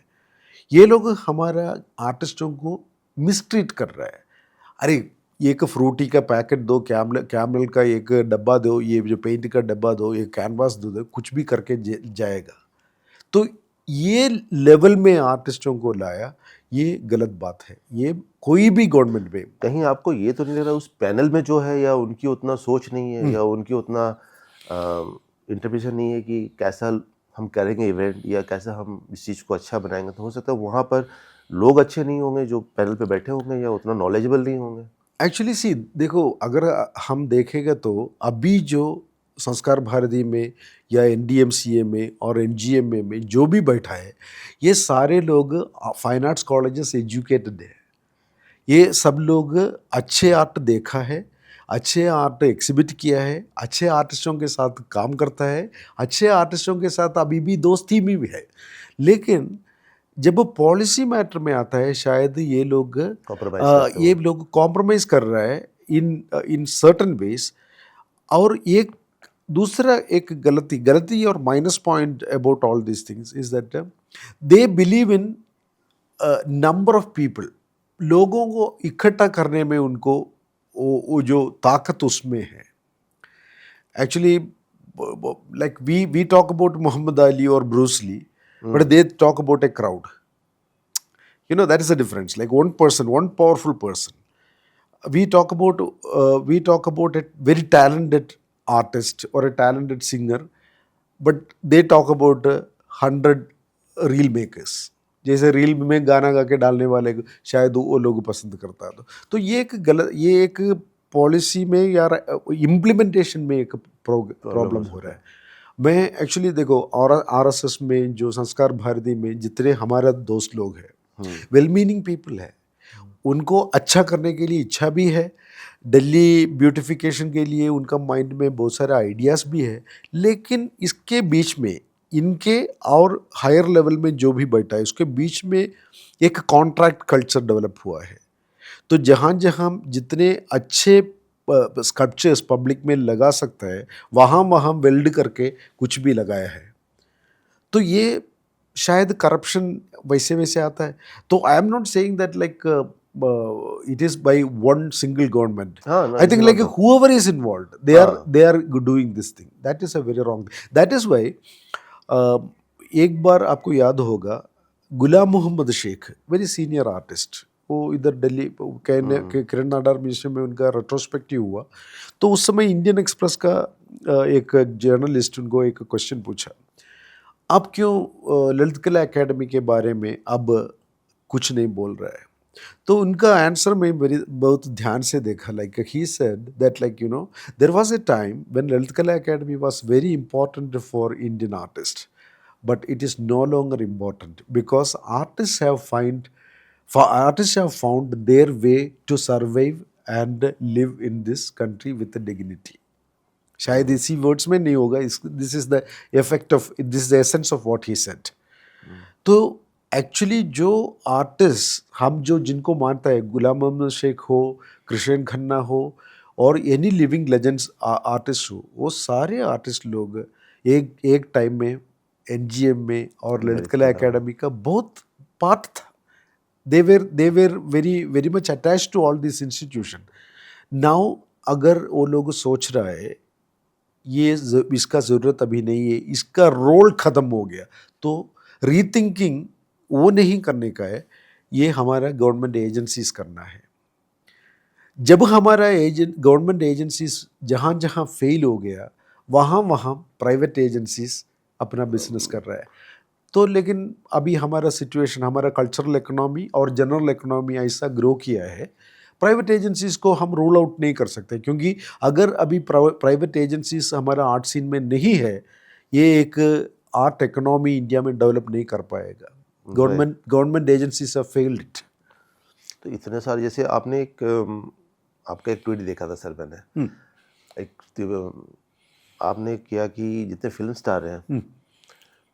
ये लोग हमारा आर्टिस्टों को मिसट्रीट कर रहा है। अरे एक फ्रूटी का पैकेट दो, कैमल का एक डब्बा दो, ये जो पेंट का डब्बा दो, ये कैनवास दो, कुछ भी करके जाएगा। तो ये लेवल में आर्टिस्टों को लाया, ये गलत बात है। ये कोई भी गवर्नमेंट में, कहीं आपको ये तो नहीं लग रहा उस पैनल में जो है, या उनकी उतना सोच नहीं है, या उनकी उतना इंटरप्रिटेशन नहीं है कि कैसा हम करेंगे इवेंट, या कैसा हम इस चीज़ को अच्छा बनाएंगे। तो हो सकता है वहाँ पर लोग अच्छे नहीं होंगे जो पैनल पे बैठे होंगे, या उतना नॉलेजेबल नहीं होंगे। एक्चुअली सी देखो, अगर हम देखेंगे तो अभी जो संस्कार भारती में या एनडीएमसीए में और एमजीएम में जो भी बैठा है, ये सारे लोग फाइन आर्ट्स कॉलेजेस एजुकेटेड है। ये सब लोग अच्छे आर्ट देखा है, अच्छे आर्ट एग्जिबिट किया है, अच्छे आर्टिस्टों के साथ काम करता है, अच्छे आर्टिस्टों के साथ अभी भी दोस्ती में भी है। लेकिन जब वो पॉलिसी मैटर में आता है, शायद ये लोग कॉम्प्रोमाइज़ कर रहा है इन सर्टन वेज। और एक दूसरा एक गलती और minus point about all this things is that they believe in number of people. लोगों को इकट्ठा करने में उनको वो जो ताकत उसमें है। Actually like we talk about Muhammad Ali और Bruce Lee, but they talk about a crowd. You know, that is the difference. Like one person, one powerful person. We talk about a very talented artist or a talented singer, but they talk about 100 reel makers. जैसे reel में गाना गा के डालने वाले शायद वो लोग पसंद करता है। तो ये एक पॉलिसी में या इम्प्लीमेंटेशन में एक प्रॉब्लम हो रहा है। मैं एक्चुअली देखो, आरएसएस में जो संस्कार भारती में जितने हमारा दोस्त लोग हैं, वेल मीनिंग पीपल है, उनको अच्छा करने के लिए इच्छा भी है, दिल्ली ब्यूटिफिकेशन के लिए उनका माइंड में बहुत सारे आइडियाज़ भी है। लेकिन इसके बीच में इनके और हायर लेवल में जो भी बैठा है, उसके बीच में एक कॉन्ट्रैक्ट कल्चर डेवलप हुआ है। तो जहाँ जहाँ जितने अच्छे स्कल्पचर्स पब्लिक में लगा सकता है, वहाँ वेल्ड करके कुछ भी लगाया है। तो ये शायद करप्शन वैसे आता है। तो I am not saying that like it is by one single government. हाँ, no, I it's think not like the- whoever is involved, they are doing this thing. That is a very wrong thing. That is why एक बार आपको याद होगा Ghulam Mohammed Sheikh, very senior artist, वो इधर दिल्ली किरण Nadar museum में उनका retrospective हुआ, तो उस समय इंडियन एक्सप्रेस का एक जर्नलिस्ट उनको एक क्वेश्चन पूछा, आप क्यों ललित कला एकेडमी के बारे में अब कुछ नहीं बोल रहा है? तो उनका आंसर मैं बहुत ध्यान से देखा, like he said that like you know there was a time when Lalit Kala academy was very important for Indian artist, but it is no longer important because artists have found their way to survive and live in this country with dignity. शायद इसी words में नहीं होगा, this is the effect of, this is the essence of what he said. तो actually जो artist हम जो जिनको मानता है, गुलाम मोहम्मद शेख हो, कृष्ण खन्ना हो, और एनी लिविंग लेजेंड्स आर्टिस्ट हो, वो सारे आर्टिस्ट लोग एक टाइम में एनजीएम में और ललित कला एकेडमी का बहुत पार्ट था. they were very much attached to all this institution. Now अगर वो लोग सोच रहा है ये इसका ज़रूरत अभी नहीं है, इसका रोल ख़त्म हो गया, तो रीथिंकिंग वो नहीं करने का है, ये हमारा गवर्नमेंट एजेंसीज करना है. जब हमारा गवर्नमेंट एजेंसीज जहाँ जहाँ फेल हो गया, वहाँ वहाँ प्राइवेट एजेंसीज अपना बिजनेस कर रहा है. तो लेकिन अभी हमारा सिचुएशन, हमारा कल्चरल इकोनॉमी और जनरल इकोनॉमी ऐसा ग्रो किया है, प्राइवेट एजेंसीज को हम रूल आउट नहीं कर सकते, क्योंकि अगर अभी प्राइवेट एजेंसीज हमारा आर्ट सीन में नहीं है, ये एक आर्ट इकोनॉमी इंडिया में डेवलप नहीं कर पाएगा. Government agencies have failed it. तो इतने सारे, जैसे आपने आपका एक ट्वीट देखा था सर मैंने, आपने किया कि जितने फिल्म स्टार हैं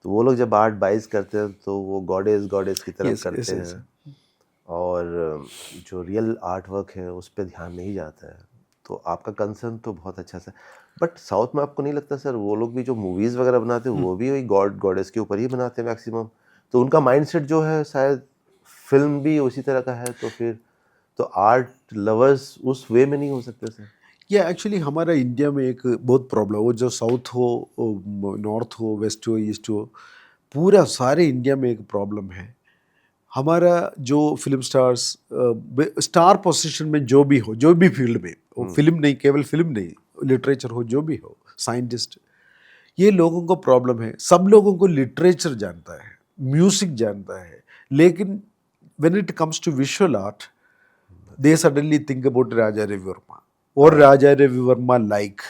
तो वो लोग जब आर्ट बाइज करते हैं तो वो गॉडेस की तरफ करते हैं, और जो रियल आर्ट वर्क है उस पर ध्यान नहीं जाता है. तो आपका कंसर्न तो बहुत अच्छा सा, बट साउथ में आपको नहीं लगता सर वो लोग भी जो मूवीज़ वगैरह बनाते हैं वो भी वही गॉडेस के ऊपर ही बनाते हैं मैक्सिमम, तो उनका माइंडसेट जो है शायद फिल्म भी उसी तरह का है, तो फिर तो आर्ट लवर्स उस वे में नहीं हो सकते सर? या एक्चुअली हमारा इंडिया में एक बहुत प्रॉब्लम, वो जो साउथ हो, नॉर्थ हो, वेस्ट हो, ईस्ट हो, पूरा सारे इंडिया में एक प्रॉब्लम है. हमारा जो फिल्म स्टार्स स्टार पोजीशन में जो भी हो, जो भी फील्ड में, फिल्म नहीं, केवल फिल्म नहीं, लिटरेचर हो, जो भी हो, साइंटिस्ट, ये लोगों को प्रॉब्लम है. सब लोगों को लिटरेचर जानता है, म्यूजिक जानता है, लेकिन when it comes to visual art they suddenly think about Raja Ravi Varma और राजा रविवर्मा लाइक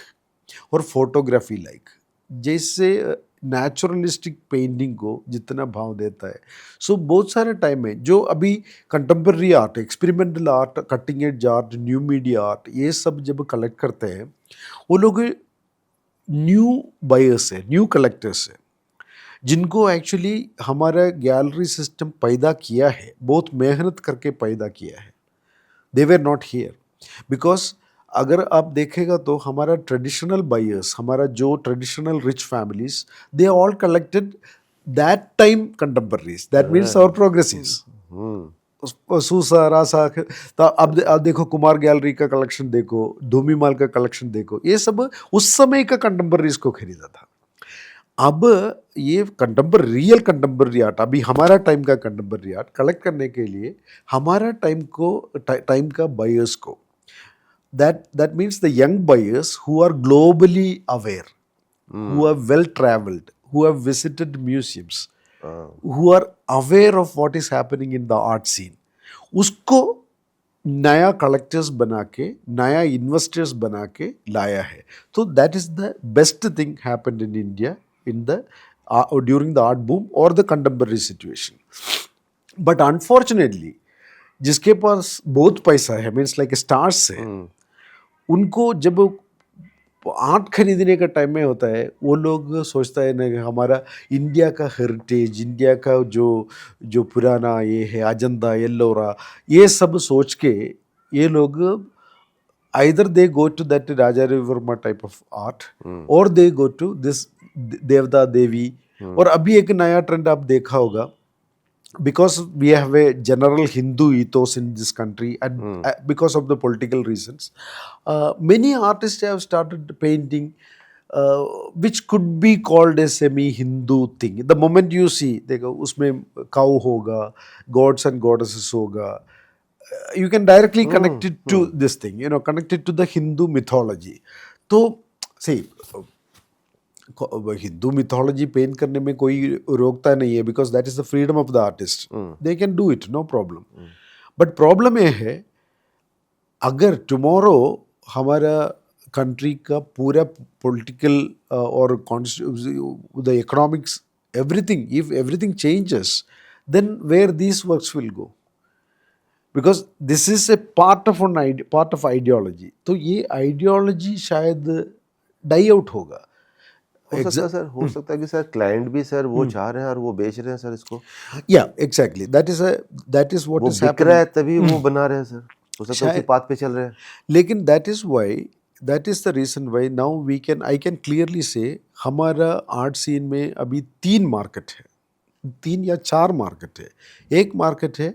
और फोटोग्राफी लाइक, जैसे नेचुरलिस्टिक पेंटिंग को जितना भाव देता है. सो बहुत सारे टाइम है जो अभी contemporary art, experimental art, cutting edge art, new media art, ये सब जब कलेक्ट करते हैं, वो लोग न्यू बायर्स है, न्यू कलेक्टर्स है, जिनको एक्चुअली हमारा गैलरी सिस्टम पैदा किया है, बहुत मेहनत करके पैदा किया है. They were not here because अगर आप देखेगा तो हमारा ट्रेडिशनल बायर्स, हमारा जो traditional rich families, they all collected that time contemporaries, that means our progressives, Souza Raza. तो अब देखो कुमार गैलरी का कलेक्शन देखो, धूमीमाल का कलेक्शन देखो, ये सब उस समय का कंटेम्पररीज को खरीदा था. अब ये रियल कंटेम्पररी आर्ट, अभी हमारा टाइम का कंटेम्पररी आर्ट कलेक्ट करने के लिए हमारा टाइम का बायर्स को, that means the young buyers who are globally aware, who are well traveled, who have visited museums, who are aware of what is happening in the art scene, उसको नया collectors बना के, नया investors बना के लाया है. तो that is the best thing happened in India in the during the art boom or the contemporary situation. But unfortunately जिसके पास बहुत पैसा है, मीन्स लाइक स्टार्स है, उनको जब आर्ट खरीदने का टाइम में होता है, वो लोग सोचता है ना कि हमारा इंडिया का हेरिटेज, इंडिया का जो पुराना ये है, अजंता, एल्लोरा, ये सब सोच के ये लोग either they go to that Raja Ravivarma type of art or they go to this देवता देवी. और अभी एक नया ट्रेंड आप देखा होगा, because we have a general Hindu ethos in this country, and because of the political reasons, many artists have started painting which could be called a semi-Hindu thing. The moment you see, देखो उसमें cow होगा, gods and goddesses होगा, you can directly connect it to this thing, you know, connect it to the Hindu mythology. तो see, Hindu mythology paint करने में कोई रोकता नहीं है, because that is the freedom of the artist, they can do it, no problem. But problem ये है, अगर टुमारो हमारा कंट्री का पूरा पॉलिटिकल और the economics, everything, if everything changes, then where this works will go, because this is a part of ideology. तो ये ideology शायद डाई आउट होगा. हो सकता है सर, हो सकता है कि सर क्लाइंट भी सर वो चाह रहे हैं और वो बेच रहे हैं सर इसको. या exactly, that is what is बिक रहा है तभी वो बना रहे हैं सर. हो सकता है उसी पाथ पे चल रहे हैं. लेकिन that is the reason why now I can clearly say हमारा आर्ट सीन में अभी 3 मार्केट है, 3 या 4 मार्केट है. एक मार्केट है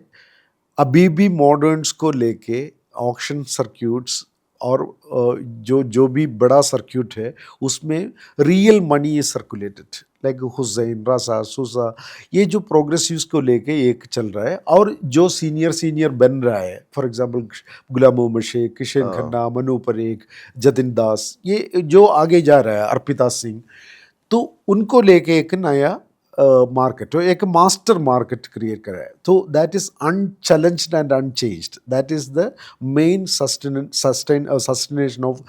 अभी भी मॉडर्न्स को लेके ऑक्शन सर्क्यूट्स, और जो भी बड़ा सर्क्यूट है उसमें real money is circulated, like Husain, Raza, Souza, ये जो प्रोग्रेसिव्स को लेके एक चल रहा है. और जो सीनियर बन रहा है, फॉर एग्जांपल गुलाम मोहम्मद शेख, किशन खन्ना, मनु परेख, जतिन दास, ये जो आगे जा रहा है, अर्पिता सिंह, तो उनको लेके एक नया मार्केट, एक मास्टर मार्केट क्रिएट करा है. तो that is unchallenged and unchanged. That is the main sustenation of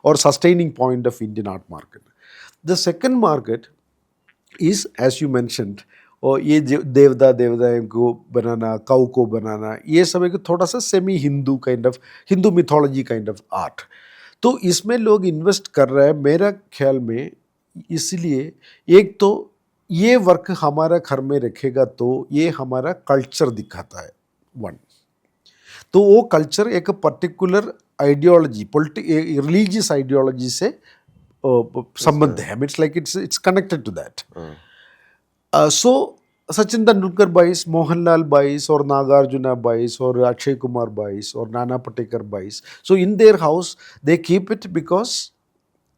और sustaining point of Indian art market. The second market is, as you mentioned, और ये देवदाएं को बनाना, काऊ को बनाना, ये सब एक थोड़ा सा semi Hindu kind of, Hindu mythology kind of art. तो इसमें लोग इन्वेस्ट कर रहे हैं मेरा ख्याल में, इसलिए एक तो ये वर्क हमारा घर में रखेगा तो ये हमारा कल्चर दिखाता है, 1. तो वो कल्चर एक पर्टिकुलर आइडियोलॉजी, रिलीजियस आइडियोलॉजी से संबंध है. It's like it's connected to that. So Sachin Tendulkar buys, Mohanlal बाइस, और नागार्जुना बाइस, और अक्षय कुमार बाइस, और Nana Patekar buys, so in their house they keep it because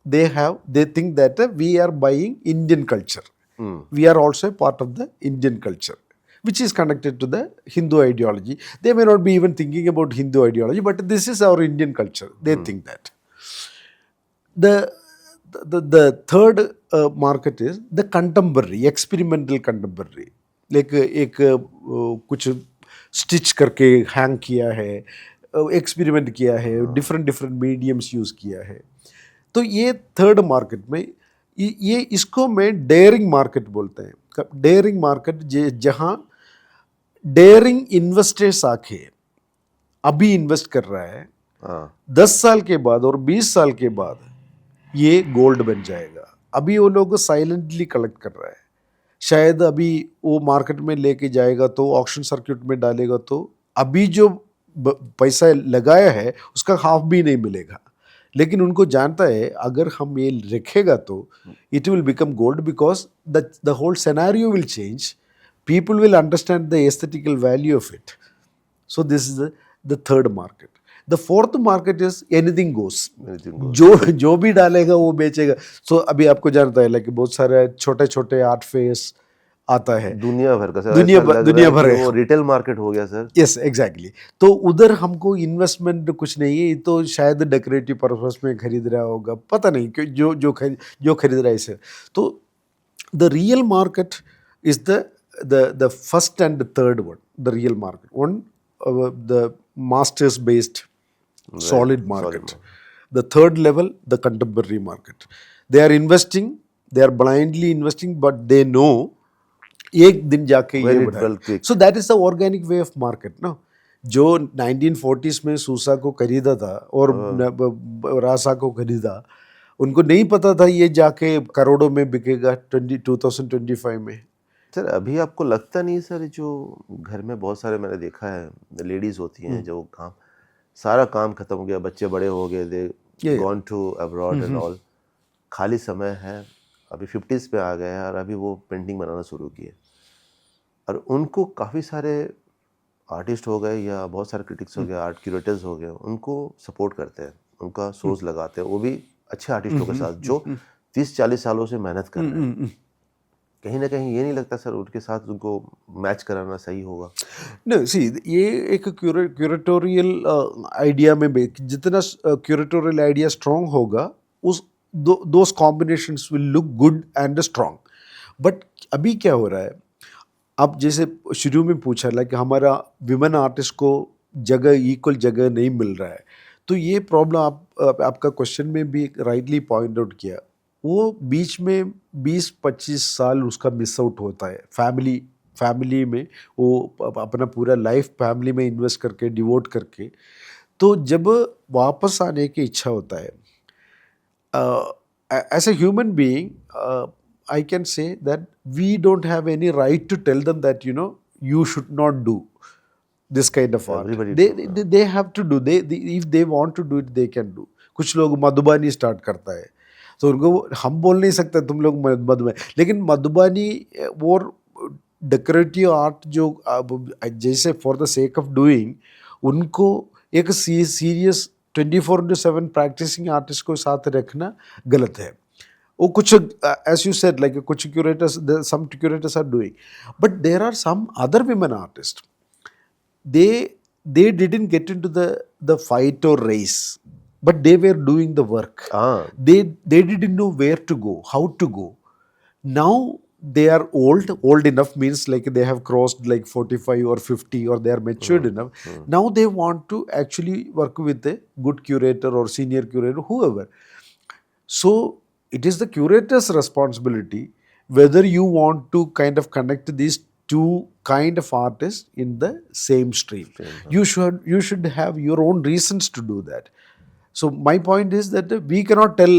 they think that we are buying Indian culture. We are also a part of the Indian culture, which is connected to the Hindu ideology. They may not be even thinking about Hindu ideology, but this is our Indian culture. They think that. The third market is the contemporary, experimental contemporary. Like एक कुछ stitch करके hang किया है, experiment किया है, different mediums use किया है. तो ये थर्ड मार्केट में, ये इसको मैं डेयरिंग मार्केट बोलते हैं. डेयरिंग मार्केट जहाँ डेयरिंग इन्वेस्टर्स आके अभी इन्वेस्ट कर रहा है, 10 साल के बाद और 20 साल के बाद ये गोल्ड बन जाएगा. अभी वो लोग साइलेंटली कलेक्ट कर रहा है. शायद अभी वो मार्केट में लेके जाएगा तो ऑक्शन सर्किट में डालेगा तो अभी जो पैसा लगाया है उसका हाफ भी नहीं मिलेगा. लेकिन उनको जानता है अगर हम ये रखेगा तो it will become gold, because the whole scenario will change, people will understand the aesthetical value of it. So this is the third market. The fourth market is anything goes. जो भी डालेगा वो बेचेगा. सो अभी आपको जानता है लाइक बहुत सारे छोटे छोटे आर्ट फेयर्स आता है दुनिया भर का सर, दुनिया भर है. वो रिटेल मार्केट हो गया सर. Yes exactly. तो उधर हमको इन्वेस्टमेंट कुछ नहीं है, तो शायद डेकोरेटिव पर्पस में खरीद रहा होगा, पता नहीं कि जो खरीद रहा है इसे. तो the real market is the first and the third one. The real market one, the masters based solid market. The third level, the contemporary market. They are investing, they are blindly investing, but they know एक दिन जाके ये बढ़ा. So that is the organic way of market, no? जो 1940s में सूसा को खरीदा था और रासा को खरीदा, उनको नहीं पता था ये जाके करोड़ों में बिकेगा 2025 में. सर अभी आपको लगता नहीं सर, जो घर में बहुत सारे मैंने देखा है लेडीज होती हैं जो सारा काम खत्म हो गया, बच्चे बड़े हो गए, they gone to abroad and all, खाली समय है, अभी 50s पे आ गए हैं और अभी वो पेंटिंग बनाना शुरू किए. और उनको काफ़ी सारे आर्टिस्ट हो गए या बहुत सारे क्रिटिक्स हो गए, आर्ट क्यूरेटर्स हो गए, उनको सपोर्ट करते हैं, उनका शोज लगाते हैं, वो भी अच्छे आर्टिस्टों के साथ जो 30-40 सालों से मेहनत कर रहे हैं। कहीं ना कहीं ये नहीं लगता सर उनके साथ उनको मैच कराना सही होगा? No, see, ये एक क्यूरेटोरियल आइडिया में भी जितना क्यूरेटोरियल आइडिया स्ट्रांग होगा, उस those combinations will look good and strong. But अभी क्या हो रहा है, आप जैसे शुरू में पूछा लाइक हमारा विमेन आर्टिस्ट को जगह, इक्वल जगह नहीं मिल रहा है, तो ये प्रॉब्लम आपका क्वेश्चन में भी राइटली पॉइंट आउट किया. वो बीच में 20-25 साल उसका मिस आउट होता है. फैमिली में वो अपना पूरा लाइफ फैमिली में इन्वेस्ट करके, डिवोट करके, तो जब वापस आने की इच्छा होता है, as a human being, I can say that we don't have any right to tell them that, you should not do this kind of art. Everybody They have to do. If they want to do it, they can do. कुछ लोग Madhubani start करता है, तो उनको हम बोल नहीं सकते तुम लोग मधुबानी, लेकिन मधुबानी और डेकोरेटिव आर्ट जो जैसे for the sake of doing, उनको एक सीरियस 24/7 प्रैक्टिसिंग आर्टिस्ट को साथ रखना गलत है. वो कुछ एज यू सेड लाइक कुछ curators, some curators are doing, but there are some other women artist, they didn't get into the fight or race, but they were doing the work. They didn't know where to go, how to go. Now they are old enough, means like they have crossed like 45 or 50, or they are matured enough. Now they want to actually work with a good curator or senior curator, whoever. So it is the curator's responsibility whether you want to kind of connect these two kind of artists in the same stream. You should have your own reasons to do that. So my point is that we cannot tell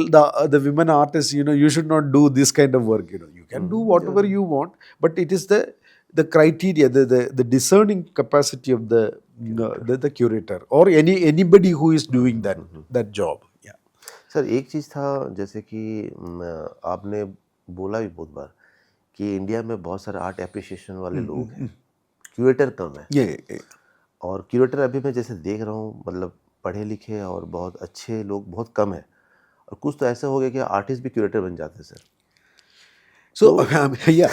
the women artists, you should not do this kind of work. You can do whatever you want, but it is the criteria, the discerning capacity of the curator or anybody who is doing that job. Yeah. Sir एक चीज़ था, जैसे कि आपने बोला भी बहुत बार कि India में बहुत सारे आर्ट एप्रिसिएशन वाले लोग हैं, क्यूरेटर कम है. Yeah. और क्यूरेटर अभी मैं जैसे देख रहा हूँ, मतलब पढ़े लिखे और बहुत अच्छे लोग बहुत कम हैं, और कुछ तो ऐसा हो गया कि आर्टिस्ट भी क्यूरेटर बन जाते हैं sir. So yeah,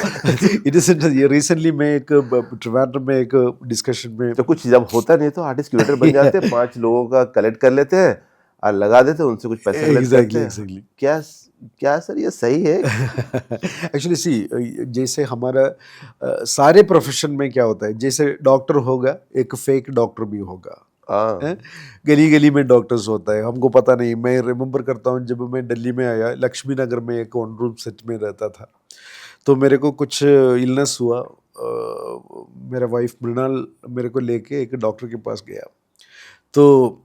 it is recently मैं एक ट्रिवांड्रम में एक डिस्कशन में, तो कुछ जब होता नहीं तो आर्टिस्ट क्यूरेटर बन जाते हैं, 5 लोगों का कलेक्ट कर लेते हैं और लगा देते हैं, उनसे कुछ पैसे कलेक्ट करते हैं. Exactly. क्या सर ये सही है? एक्चुअली सी, जैसे हमारा सारे प्रोफेशन में क्या होता है, जैसे डॉक्टर होगा, एक फेक डॉक्टर भी होगा. गली गली में डॉक्टर्स होता है, हमको पता नहीं. मैं रिमेम्बर करता हूँ जब मैं दिल्ली में आया, लक्ष्मी नगर में एक 1 रूम सेट में रहता था, तो मेरे को कुछ इलनेस हुआ. मेरा वाइफ मृणाल मेरे को लेके एक डॉक्टर के पास गया, तो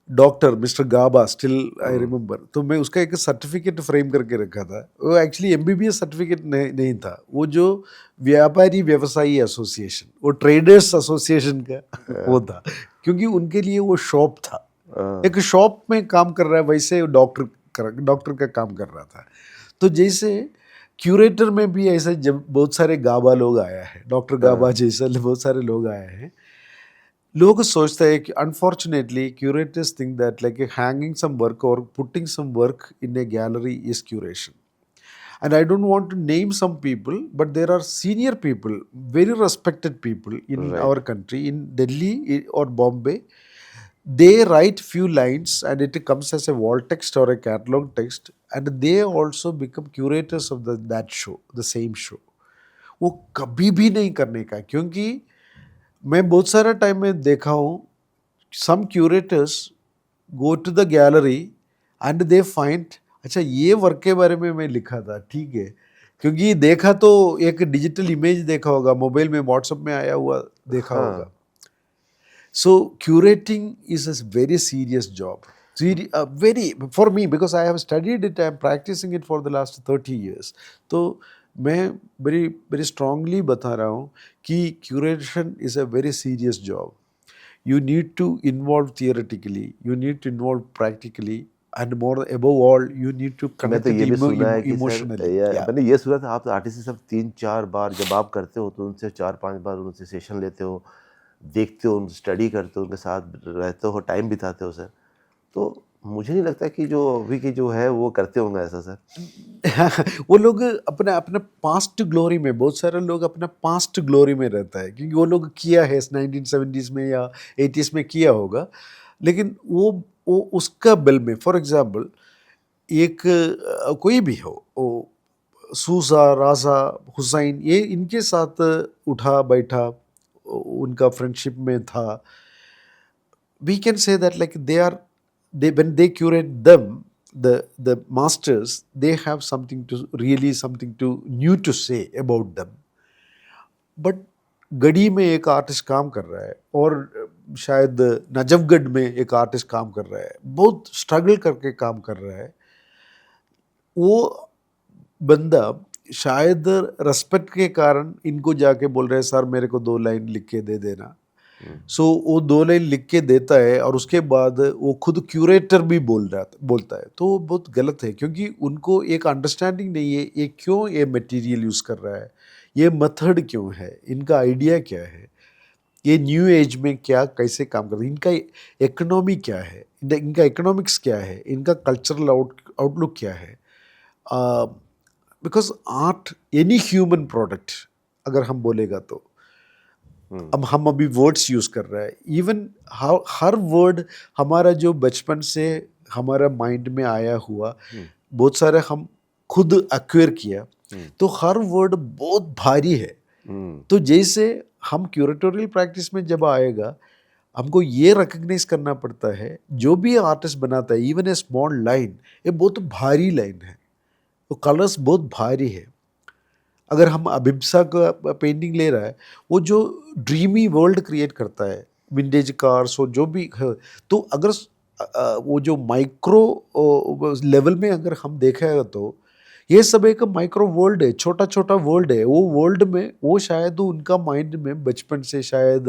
doctor mister Gaba, still I remember, तो मैं उसका एक सर्टिफिकेट फ्रेम करके रखा था. वो एक्चुअली MBBS सर्टिफिकेट नहीं था, वो जो व्यापारी व्यवसायी एसोसिएशन, वो ट्रेडर्स एसोसिएशन का वो था, क्योंकि उनके लिए वो शॉप था. एक शॉप में काम कर रहा है, वैसे डॉक्टर का काम कर रहा था. तो जैसे क्यूरेटर में भी ऐसा जब बहुत सारे गाबा लोग आया है, डॉक्टर गाबा जैसा बहुत सारे लोग आए हैं, लोग सोचते हैं कि unfortunately curators think that like hanging some work और putting some work in a gallery is curation. And I don't want to name some people, but there are senior people, very respected people in our country, in Delhi or Bombay. They write few lines and it comes as a wall text or a catalog text, and they also become curators of that show, the same show. वो कभी भी नहीं करने का, क्योंकि मैं बहुत सारा टाइम में देखा हूँ, some curators go to the gallery and they find, अच्छा ये वर्क के बारे में मैं लिखा था, ठीक है, क्योंकि देखा तो एक डिजिटल इमेज देखा होगा, मोबाइल में व्हाट्सएप में आया हुआ देखा होगा. So curating is a very serious job, very for me, because I have studied it, I am practicing it for the last 30 years. तो मैं very strongly बता रहा हूँ कि curation is a very serious job. You need to involve theoretically, you need to involve practically, and more above all you need to मैं connect तो it ये भी सुना है कि सर emotionally. Yeah. मैंने ये सुना था आप आर्टिस्ट से सब 3-4 बार जब आप करते हो तो उनसे 4-5 बार उनसे सेशन लेते हो, देखते हो, उनसे स्टडी करते हो, उनके साथ रहते हो, टाइम बिताते हो सर। तो मुझे नहीं लगता कि जो अभी की जो है वो करते होंगे ऐसा सर। वो लोग अपना अपना पास्ट ग्लोरी में, बहुत सारे लोग अपना पास्ट ग्लोरी में रहता है क्योंकि वो लोग किया है 1970s में या 80s में किया होगा, लेकिन वो उसका बल में, फॉर एग्जांपल एक कोई भी हो, वो सूसा, राजा, हुसैन, ये इनके साथ उठा बैठा, उनका फ्रेंडशिप में था. We can say that like they when they curate them, the masters, they have something to really something to new to say about them. But Garhi में एक आर्टिस्ट काम कर रहा है और शायद नजफगढ़ में एक आर्टिस्ट काम कर रहा है, बहुत स्ट्रगल करके काम कर रहा है. वो बंदा शायद रेस्पेक्ट के कारण इनको जाके बोल रहे हैं सर मेरे को 2 लाइन लिख के दे देना. सो वो 2 लाइन लिख के देता है और उसके बाद वो खुद क्यूरेटर भी बोलता है. तो वो बहुत गलत है क्योंकि उनको एक अंडरस्टैंडिंग नहीं है ये क्यों ये मटेरियल यूज़ कर रहा है, ये मेथड क्यों है, इनका आइडिया क्या है, ये न्यू एज में क्या कैसे काम कर रहे हैं, इनका इकोनॉमी क्या है, इनका इकोनॉमिक्स क्या है, इनका कल्चरल आउटलुक क्या है. Because art any human product अगर हम बोलेगा तो अब हम अभी वर्ड्स यूज़ कर रहे हैं, इवन हर वर्ड हमारा जो बचपन से हमारा माइंड में आया हुआ, बहुत सारे हम खुद एक्वायर किया, तो हर वर्ड बहुत भारी है. तो जैसे हम क्यूरेटोरियल प्रैक्टिस में जब आएगा हमको ये रिकग्नाइज करना पड़ता है जो भी आर्टिस्ट बनाता है, इवन ए स्मॉल लाइन, ये बहुत भारी लाइन है, तो कलर्स बहुत भारी है. अगर हम अभिप्सा का पेंटिंग ले रहा है, वो जो ड्रीमी वर्ल्ड क्रिएट करता है, विंटेज कार्स और जो भी है, तो अगर वो जो माइक्रो लेवल में अगर हम देखेगा तो ये सब एक माइक्रो वर्ल्ड है, छोटा छोटा वर्ल्ड है. वो वर्ल्ड में वो शायद उनका माइंड में बचपन से शायद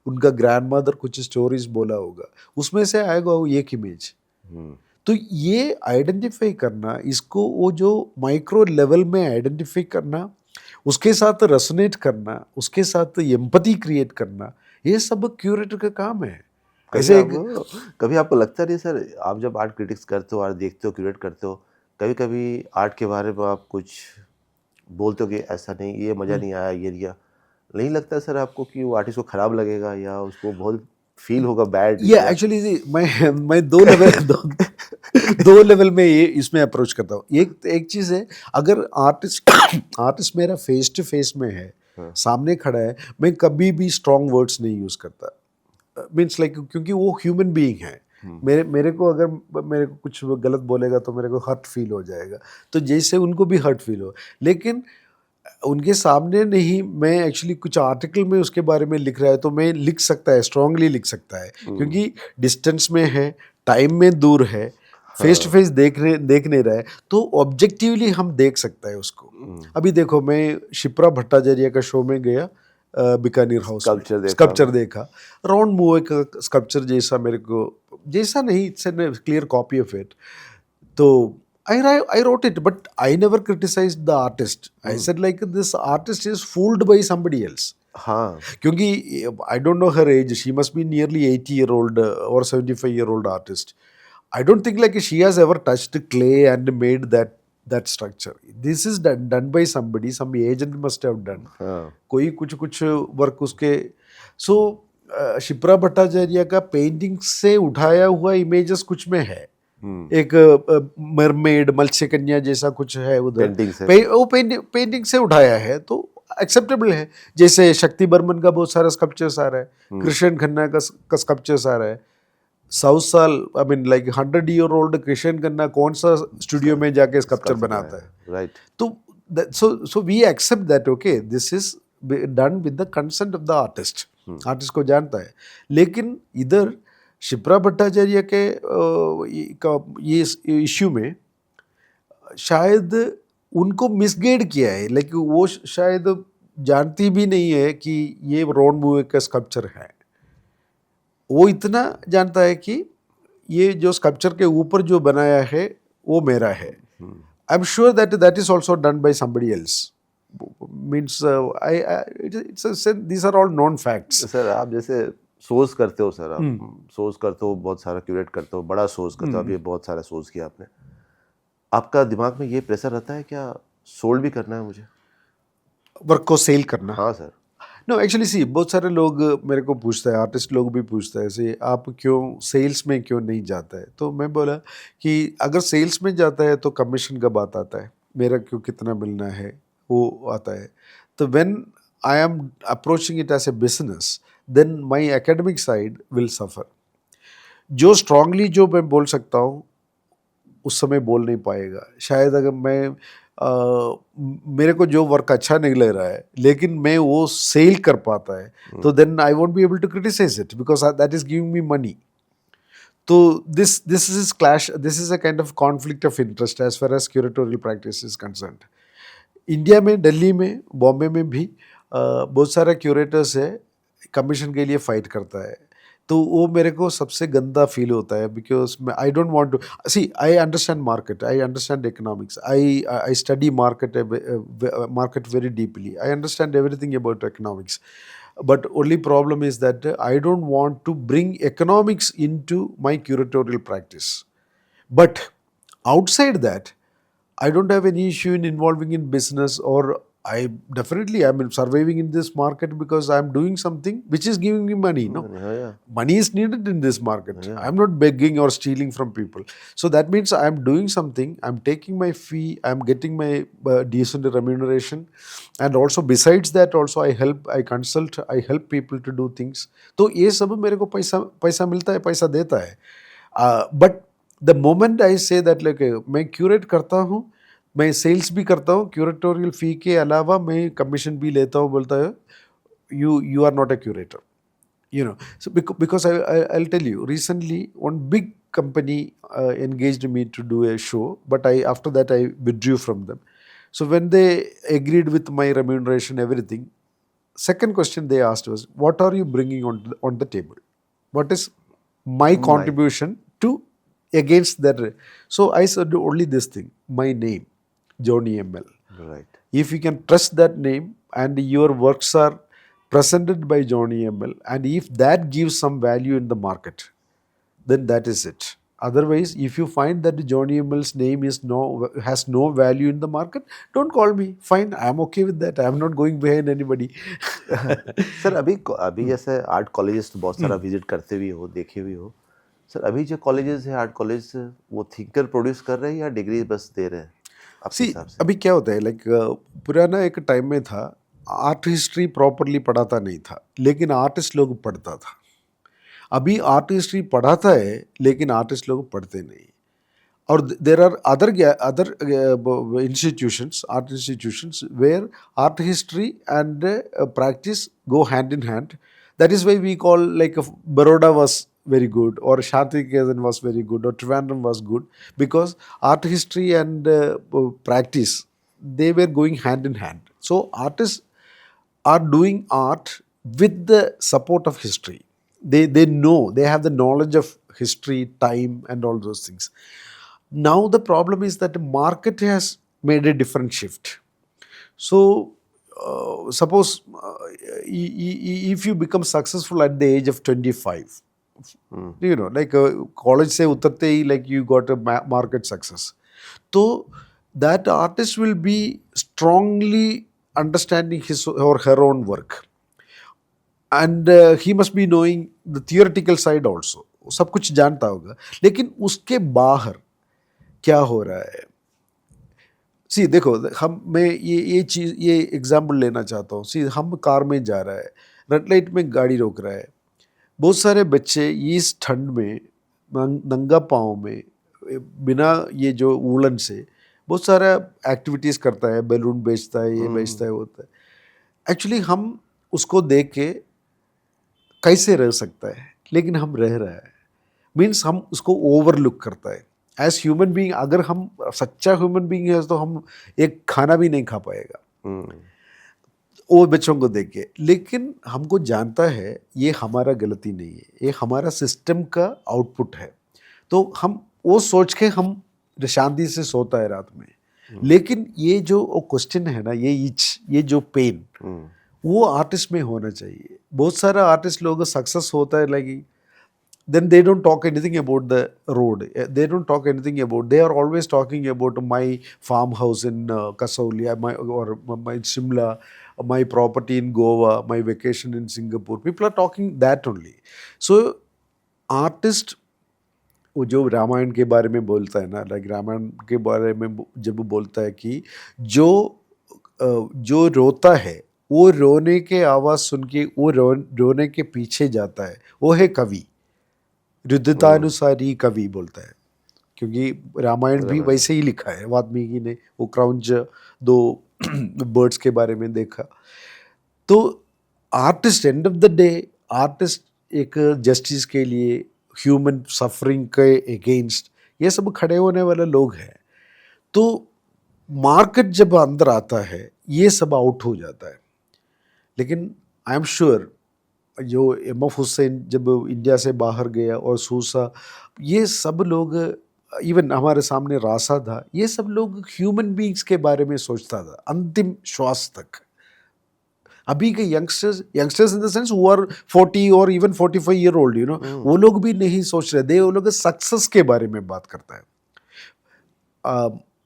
उनका ग्रैंडमदर कुछ स्टोरीज बोला होगा, उसमें से आएगा वो एक इमेज. तो ये आइडेंटिफाई करना, इसको वो जो माइक्रो लेवल में आइडेंटिफाई करना, उसके साथ रेसोनेट करना, उसके साथ एम्पैथी क्रिएट करना, ये सब क्यूरेटर का काम है. ऐसे कभी आपको लगता नहीं सर, आप जब आर्ट क्रिटिक्स करते हो, आर्ट देखते हो, क्यूरेट करते हो, कभी कभी आर्ट के बारे में आप कुछ बोलते हो कि ऐसा नहीं, ये मज़ा नहीं आया, ये दिया, नहीं लगता सर आपको कि वो आर्टिस्ट को ख़राब लगेगा या उसको बहुत फील होगा बैड? या एक्चुअली मैं दो लेवल में ये इसमें अप्रोच करता हूँ. एक चीज़ है, अगर आर्टिस्ट मेरा फेस टू फेस में है, सामने खड़ा है, मैं कभी भी स्ट्रॉन्ग वर्ड्स नहीं यूज़ करता. मीन्स लाइक क्योंकि वो ह्यूमन बीइंग है. मेरे को अगर मेरे को कुछ गलत बोलेगा तो मेरे को हर्ट फील हो जाएगा, तो जैसे उनको भी हर्ट फील हो. लेकिन उनके सामने नहीं, मैं एक्चुअली कुछ आर्टिकल में उसके बारे में लिख रहा है तो मैं लिख सकता है, स्ट्रांगली लिख सकता है, क्योंकि डिस्टेंस में है, टाइम में दूर है, फेस टू फेस देख नहीं रहा है, तो ऑब्जेक्टिवली हम देख सकता है उसको. अभी देखो, मैं शिप्रा भट्टाचार्य का शो में गया, बीकानेर हाउस, स्कल्पचर देखा. राउंड मूव का स्कल्पचर जैसा, मेरे को जैसा नहीं, it's an clear copy of it. तो I wrote it, but I never criticized the artist. I said like this artist is fooled by somebody else. हाँ, क्योंकि I don't know her age. She must be nearly 80-year-old or 75-year-old artist. I don't think like she has ever touched clay and made that structure. This is done by somebody. Some agent must have done. कोई कुछ work उसके. So Shipra Bhattacharya का painting से उठाया हुआ images कुछ में है. एक मरमेड, मत्स्य जैसा कुछ है उधर, वो पेंटिंग से उठाया है, तो एक्सेप्टेबल है. जैसे शक्ति बर्मन का बहुत सारा स्कल्पचर्स आ रहा है, कृष्ण खन्ना का स्कल्पचर्स आ रहा है. 100 साल, I mean like 100-year-old Krishna Khanna कौन सा स्टूडियो में जाके स्कल्पचर बनाता है, राइट? तो so we accept that, okay, this is done with the consent of the artist. Artist को जानता है. लेकिन इधर शिप्रा भट्टाचार्य के ये इश्यू में शायद उनको मिसगाइड किया है. लाइक वो शायद जानती भी नहीं है कि ये रॉन मूवे का स्कल्पचर है. वो इतना जानता है कि ये जो स्कल्पचर के ऊपर जो बनाया है वो मेरा है. I am sure that that is also done by somebody else. Means these are all non facts. Sir आप जैसे सोर्स करते हो सर, आप सोर्स करते हो, बहुत सारा क्यूरेट करते हो, बड़ा सोर्स करते हो, अभी बहुत सारा सोर्स किया आपने. आपका दिमाग में ये प्रेशर रहता है क्या, सोल्ड भी करना है मुझे? वर्क को सेल करना. हाँ सर. नो एक्चुअली सी, बहुत सारे लोग मेरे को पूछते हैं, आर्टिस्ट लोग भी पूछते हैं ऐसे, आप क्यों सेल्स में क्यों नहीं जाता है. तो मैं बोला कि अगर सेल्स में जाता है तो कमीशन का बात आता है, मेरा क्यों कितना मिलना है वो आता है. तो when I am approaching it as a business, then my academic side will suffer. जो स्ट्रांगली जो मैं बोल सकता हूँ उस समय बोल नहीं पाएगा. शायद अगर मैं मेरे को जो वर्क अच्छा नहीं लग रहा है लेकिन मैं वो सेल कर पाता है, तो then I won't be able to criticize it because that is giving me money. तो this is clash, this is a kind of conflict of interest as far as curatorial practice is concerned. India में, दिल्ली में, बॉम्बे में भी बहुत सारे curators है, commission के लिए फाइट करता है. तो वो मेरे को सबसे गंदा फील होता है because I don't want to see. I understand market, I understand economics, I study market very deeply, I understand everything about economics. But only problem is that I don't want to bring economics into my curatorial practice. But outside that, I don't have any issue in involving in business, or I definitely am surviving in this market because I am doing something which is giving me money. No, Yeah. money is needed in this market. Yeah. I am not begging or stealing from people. So that means I am doing something. I am taking my fee. I am getting my decent remuneration, and also besides that, also I help, I consult, I help people to do things. तो ये सब मेरे को पैसा मिलता है, पैसा देता है. But the moment I say that like मैं curate करता हूँ, मैं सेल्स भी करता हूँ, क्यूरेटोरियल फ़ी के अलावा मैं कमीशन भी लेता हूँ, बोलता है you are not a curator, you know. So because I'll tell you, recently one big company engaged me to do a show, but after that I withdrew from them. So when they agreed with my remuneration, everything, second question they asked was, what are you bringing on the table? What is my contribution to against that? So I said only this thing, my name, Johnny ML. Right. If you can trust that name and your works are presented by Johnny ML, and if that gives some value in the market, then that is it. Otherwise, if you find that Johnny ML's name has no value in the market, don't call me. Fine, I am okay with that. I am not going behind anybody. Sir अभी जैसे art colleges तो बहुत सारा visit करते भी हो, देखे भी हो सर. अभी जो कॉलेजेस है, आर्ट कॉलेज, वो थिंकर प्रोड्यूस कर रहे हैं या डिग्री बस दे रहे हैं आपके हिसाब से? अभी क्या होता है, लाइक पुराना एक टाइम में था, आर्ट हिस्ट्री प्रॉपरली पढ़ाता नहीं था लेकिन आर्टिस्ट लोग पढ़ता था. अभी आर्ट हिस्ट्री पढ़ाता है लेकिन आर्टिस्ट लोग पढ़ते नहीं. और there are other institutions, art institutions, where art history and practice go hand in hand. That is why we call, like, Baroda was very good, or Shantiniketan was very good, or Trivandrum was good, because art history and practice, they were going hand in hand. So artists are doing art with the support of history. They know, they have the knowledge of history, time, and all those things. Now the problem is that the market has made a different shift. So suppose if you become successful at the age of 25, you know, like college se uttarte hi, like you got a market success, so that artist will be strongly understanding his or her own work, and he must be knowing the theoretical side also. सब कुछ जानता होगा, लेकिन उसके बाहर क्या हो रहा है. सी देखो, मैं ये चीज़, ये एग्जाम्पल लेना चाहता हूँ. सी, हम कार में जा रहा है, रेड लाइट में गाड़ी रोक रहा है, बहुत सारे बच्चे इस ठंड में नंगा पाँव में बिना ये जो वूलन से बहुत सारा एक्टिविटीज़ करता है, बैलून बेचता है, ये बेचता है, होता है. एक्चुअली हम उसको देख के कैसे रह सकता है, लेकिन हम रह रहा है. मीन्स हम उसको ओवरलुक करता है. एज ह्यूमन बीइंग, अगर हम सच्चा ह्यूमन बीइंग है तो हम एक खाना भी नहीं खा पाएगा वो बच्चों को देख के. लेकिन हमको जानता है ये हमारा गलती नहीं है, ये हमारा सिस्टम का आउटपुट है. तो हम वो सोच के हम शांति से सोता है रात में। लेकिन ये जो क्वेश्चन है ना, ये जो पेन, वो आर्टिस्ट में होना चाहिए। बहुत सारा आर्टिस्ट लोग सक्सेस होता है लगी, then they don't talk anything about the road. They don't talk anything about. They are always talking about my farmhouse in Kasauli, my Shimla, my property in Goa, my vacation in Singapore. People are talking that only. So artist वो जो रामायण के बारे में बोलता है ना, like Ramayan के बारे में जब बोलता है कि जो रोता है वो रोने के आवाज़ सुन के वो रोने के पीछे जाता है, वो है कवि। रुद्रतानुसारी कवि बोलता है, क्योंकि रामायण भी वैसे ही लिखा है वाल्मीकि ने। वो क्राउंच 2 बर्ड्स के बारे में देखा। तो artist, end of the day artist एक जस्टिस के लिए, ह्यूमन सफरिंग के अगेंस्ट, ये सब खड़े होने वाले लोग हैं। तो मार्केट जब अंदर आता है ये सब आउट हो जाता है। लेकिन आई एम श्योर जो एम.एफ. हुसैन जब इंडिया से बाहर गया और सूसा, ये सब लोग, इवन हमारे सामने रासा था, ये सब लोग ह्यूमन बीइंग्स के बारे में सोचता था अंतिम श्वास तक। अभी के youngsters in the sense who are 40 और even 45 year old, you know, वो लोग भी नहीं सोच रहे थे, वो लोग सक्सेस के बारे में बात करता है।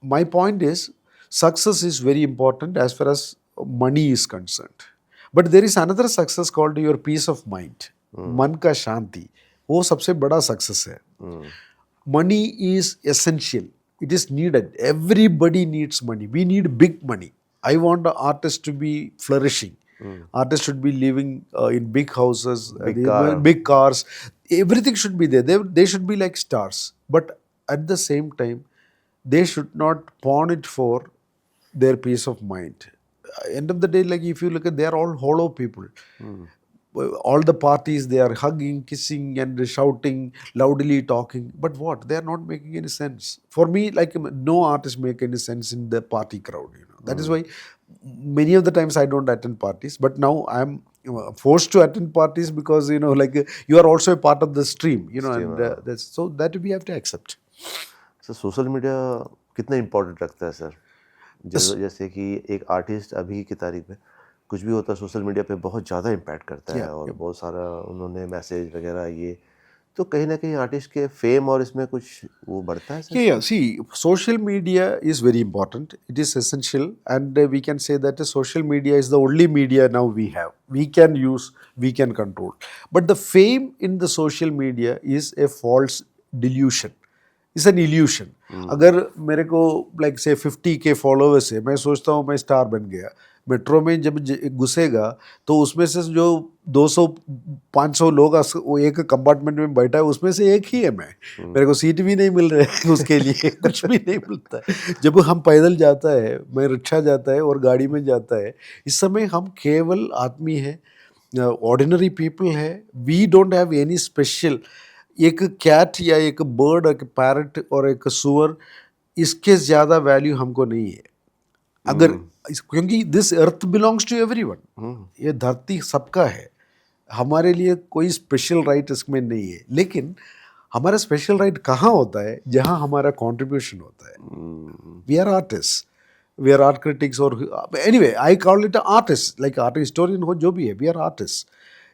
My point is success is very important as far as money is concerned, but there is another success called your peace of mind, मन का शांति, वो सबसे बड़ा सक्सेस है। Money is essential, it is needed, everybody needs money, we need big money. I want the artist to be flourishing, artists should be living in big houses, big cars, everything should be there, they should be like stars, but at the same time they should not pawn it for their peace of mind. End of the day, like if you look at, they are all hollow people. All the parties, they are hugging, kissing and shouting, loudly talking, but what, they are not making any sense for me. Like no artist make any sense in the party crowd, you know. That is why many of the times I don't attend parties, but now I am forced to attend parties because, you know, like you are also a part of the stream, you know, and that's, so that we have to accept. Sir social media कितना important रखता है sir? जैसे कि एक artist अभी की तारीख में कुछ भी होता है सोशल मीडिया पे बहुत ज़्यादा इम्पैक्ट करता है, और बहुत सारा उन्होंने मैसेज वगैरह, ये तो कहीं ना कहीं आर्टिस्ट के फेम और इसमें कुछ वो बढ़ता है sir? Yeah, see, social media is very important. It is essential, and we can say that social media is the only media now we have. We can use, we can control. But the fame in the social media is a false delusion. It's an illusion. अगर मेरे को like say 50K followers है, मैं सोचता हूँ मैं star बन गया, मेट्रो में जब घुसेगा तो उसमें से जो 200-500 लोग वो एक कंपार्टमेंट में बैठा है, उसमें से एक ही है मैं। मेरे को सीट भी नहीं मिल रही है उसके लिए, कुछ भी नहीं मिलता है। जब हम पैदल जाता है, मैं रिक्शा जाता है और गाड़ी में जाता है, इस समय हम केवल आदमी है, ऑर्डिनरी पीपल है। We don't have any special. एक कैट या एक बर्ड, एक पैरट और एक सुअर, इसके ज़्यादा वैल्यू हमको नहीं है। अगर क्योंकि this earth belongs to everyone, ये धरती सबका है, हमारे लिए कोई स्पेशल राइट इसमें नहीं है। लेकिन हमारा स्पेशल राइट कहाँ होता है? जहाँ हमारा कंट्रीब्यूशन होता है। We are artist, we are art critics, और anyway I call it artist, like art historian हो, जो भी है, वी आर आर्टिस्ट।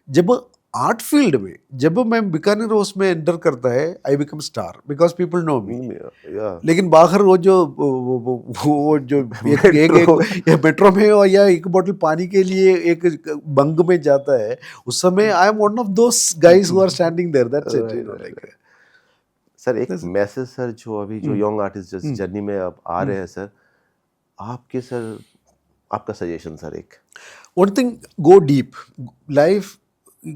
जब आर्ट फील्ड में जब मैं बीकानेर रोज में एंटर करता है, I become star because people know me. लेकिन बाहर वो जो एक मेट्रो में हो या एक बोतल पानी के लिए एक बंग में जाता है, उस समय I am one of those guys who are standing there, that's it, you know, like. Sir एक मैसेज सर, जो अभी जो यंग आर्टिस्ट जिस जर्नी में अब आ रहे हैं सर, आपके सर आपका सजेशन सर? एक one thing, go deep. Life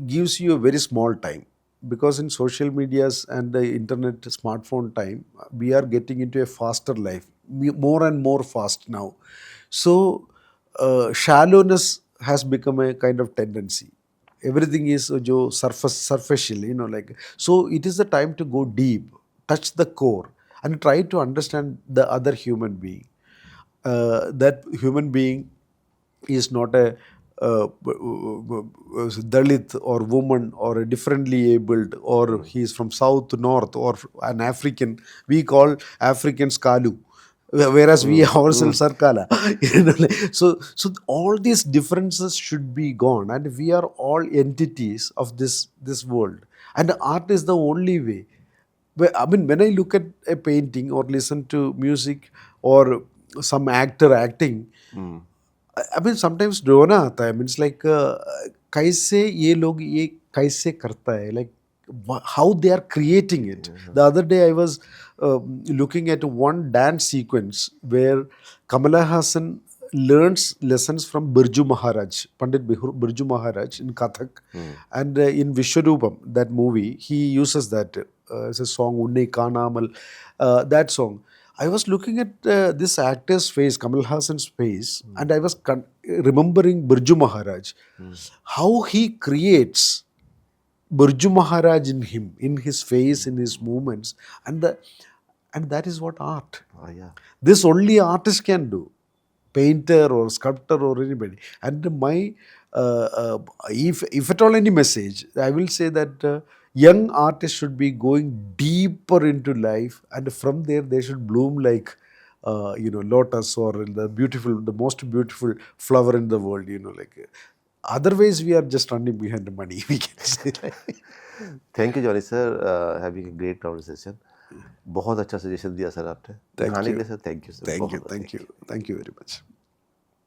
gives you a very small time, because in social medias and the internet smartphone time, we are getting into a faster life, more and more fast now. So shallowness has become a kind of tendency. Everything is jo superficial, you know, like. So it is the time to go deep, touch the core, and try to understand the other human being. That human being is not a Dalit or woman or a differently abled, or he is from south to north, or an African. We call Africans Kalu, whereas we ourselves are Kala. So all these differences should be gone, and we are all entities of this world, and art is the only way. I mean, when I look at a painting or listen to music or some actor acting, I mean, sometimes रोना आता है. I mean, it's like कैसे ये लोग ये कैसे करता है, like how they are creating it. The other day I was looking at one dance sequence where Kamala Hassan learns lessons from Birju Maharaj, Pandit Birju Maharaj in Kathak, and in Vishwarupam, that movie, he uses that as a song, Unne Kanamal, that song. I was looking at this actor's face, Kamal Hassan's face, and I was remembering Birju Maharaj, how he creates Birju Maharaj in him, in his face, in his movements, and that is what art. Oh, yeah. This only artist can do, painter or sculptor or anybody. And my if at all any message, I will say that young artists should be going deeper into life, and from there they should bloom like lotus, or the most beautiful flower in the world. Like otherwise we are just running behind the money. We can say. Thank you Johnny sir, having a great conversation. बहुत अच्छा suggestion दिया sir आपने. Thank दिखाने you. के लिए sir thank you sir. Thank you very much.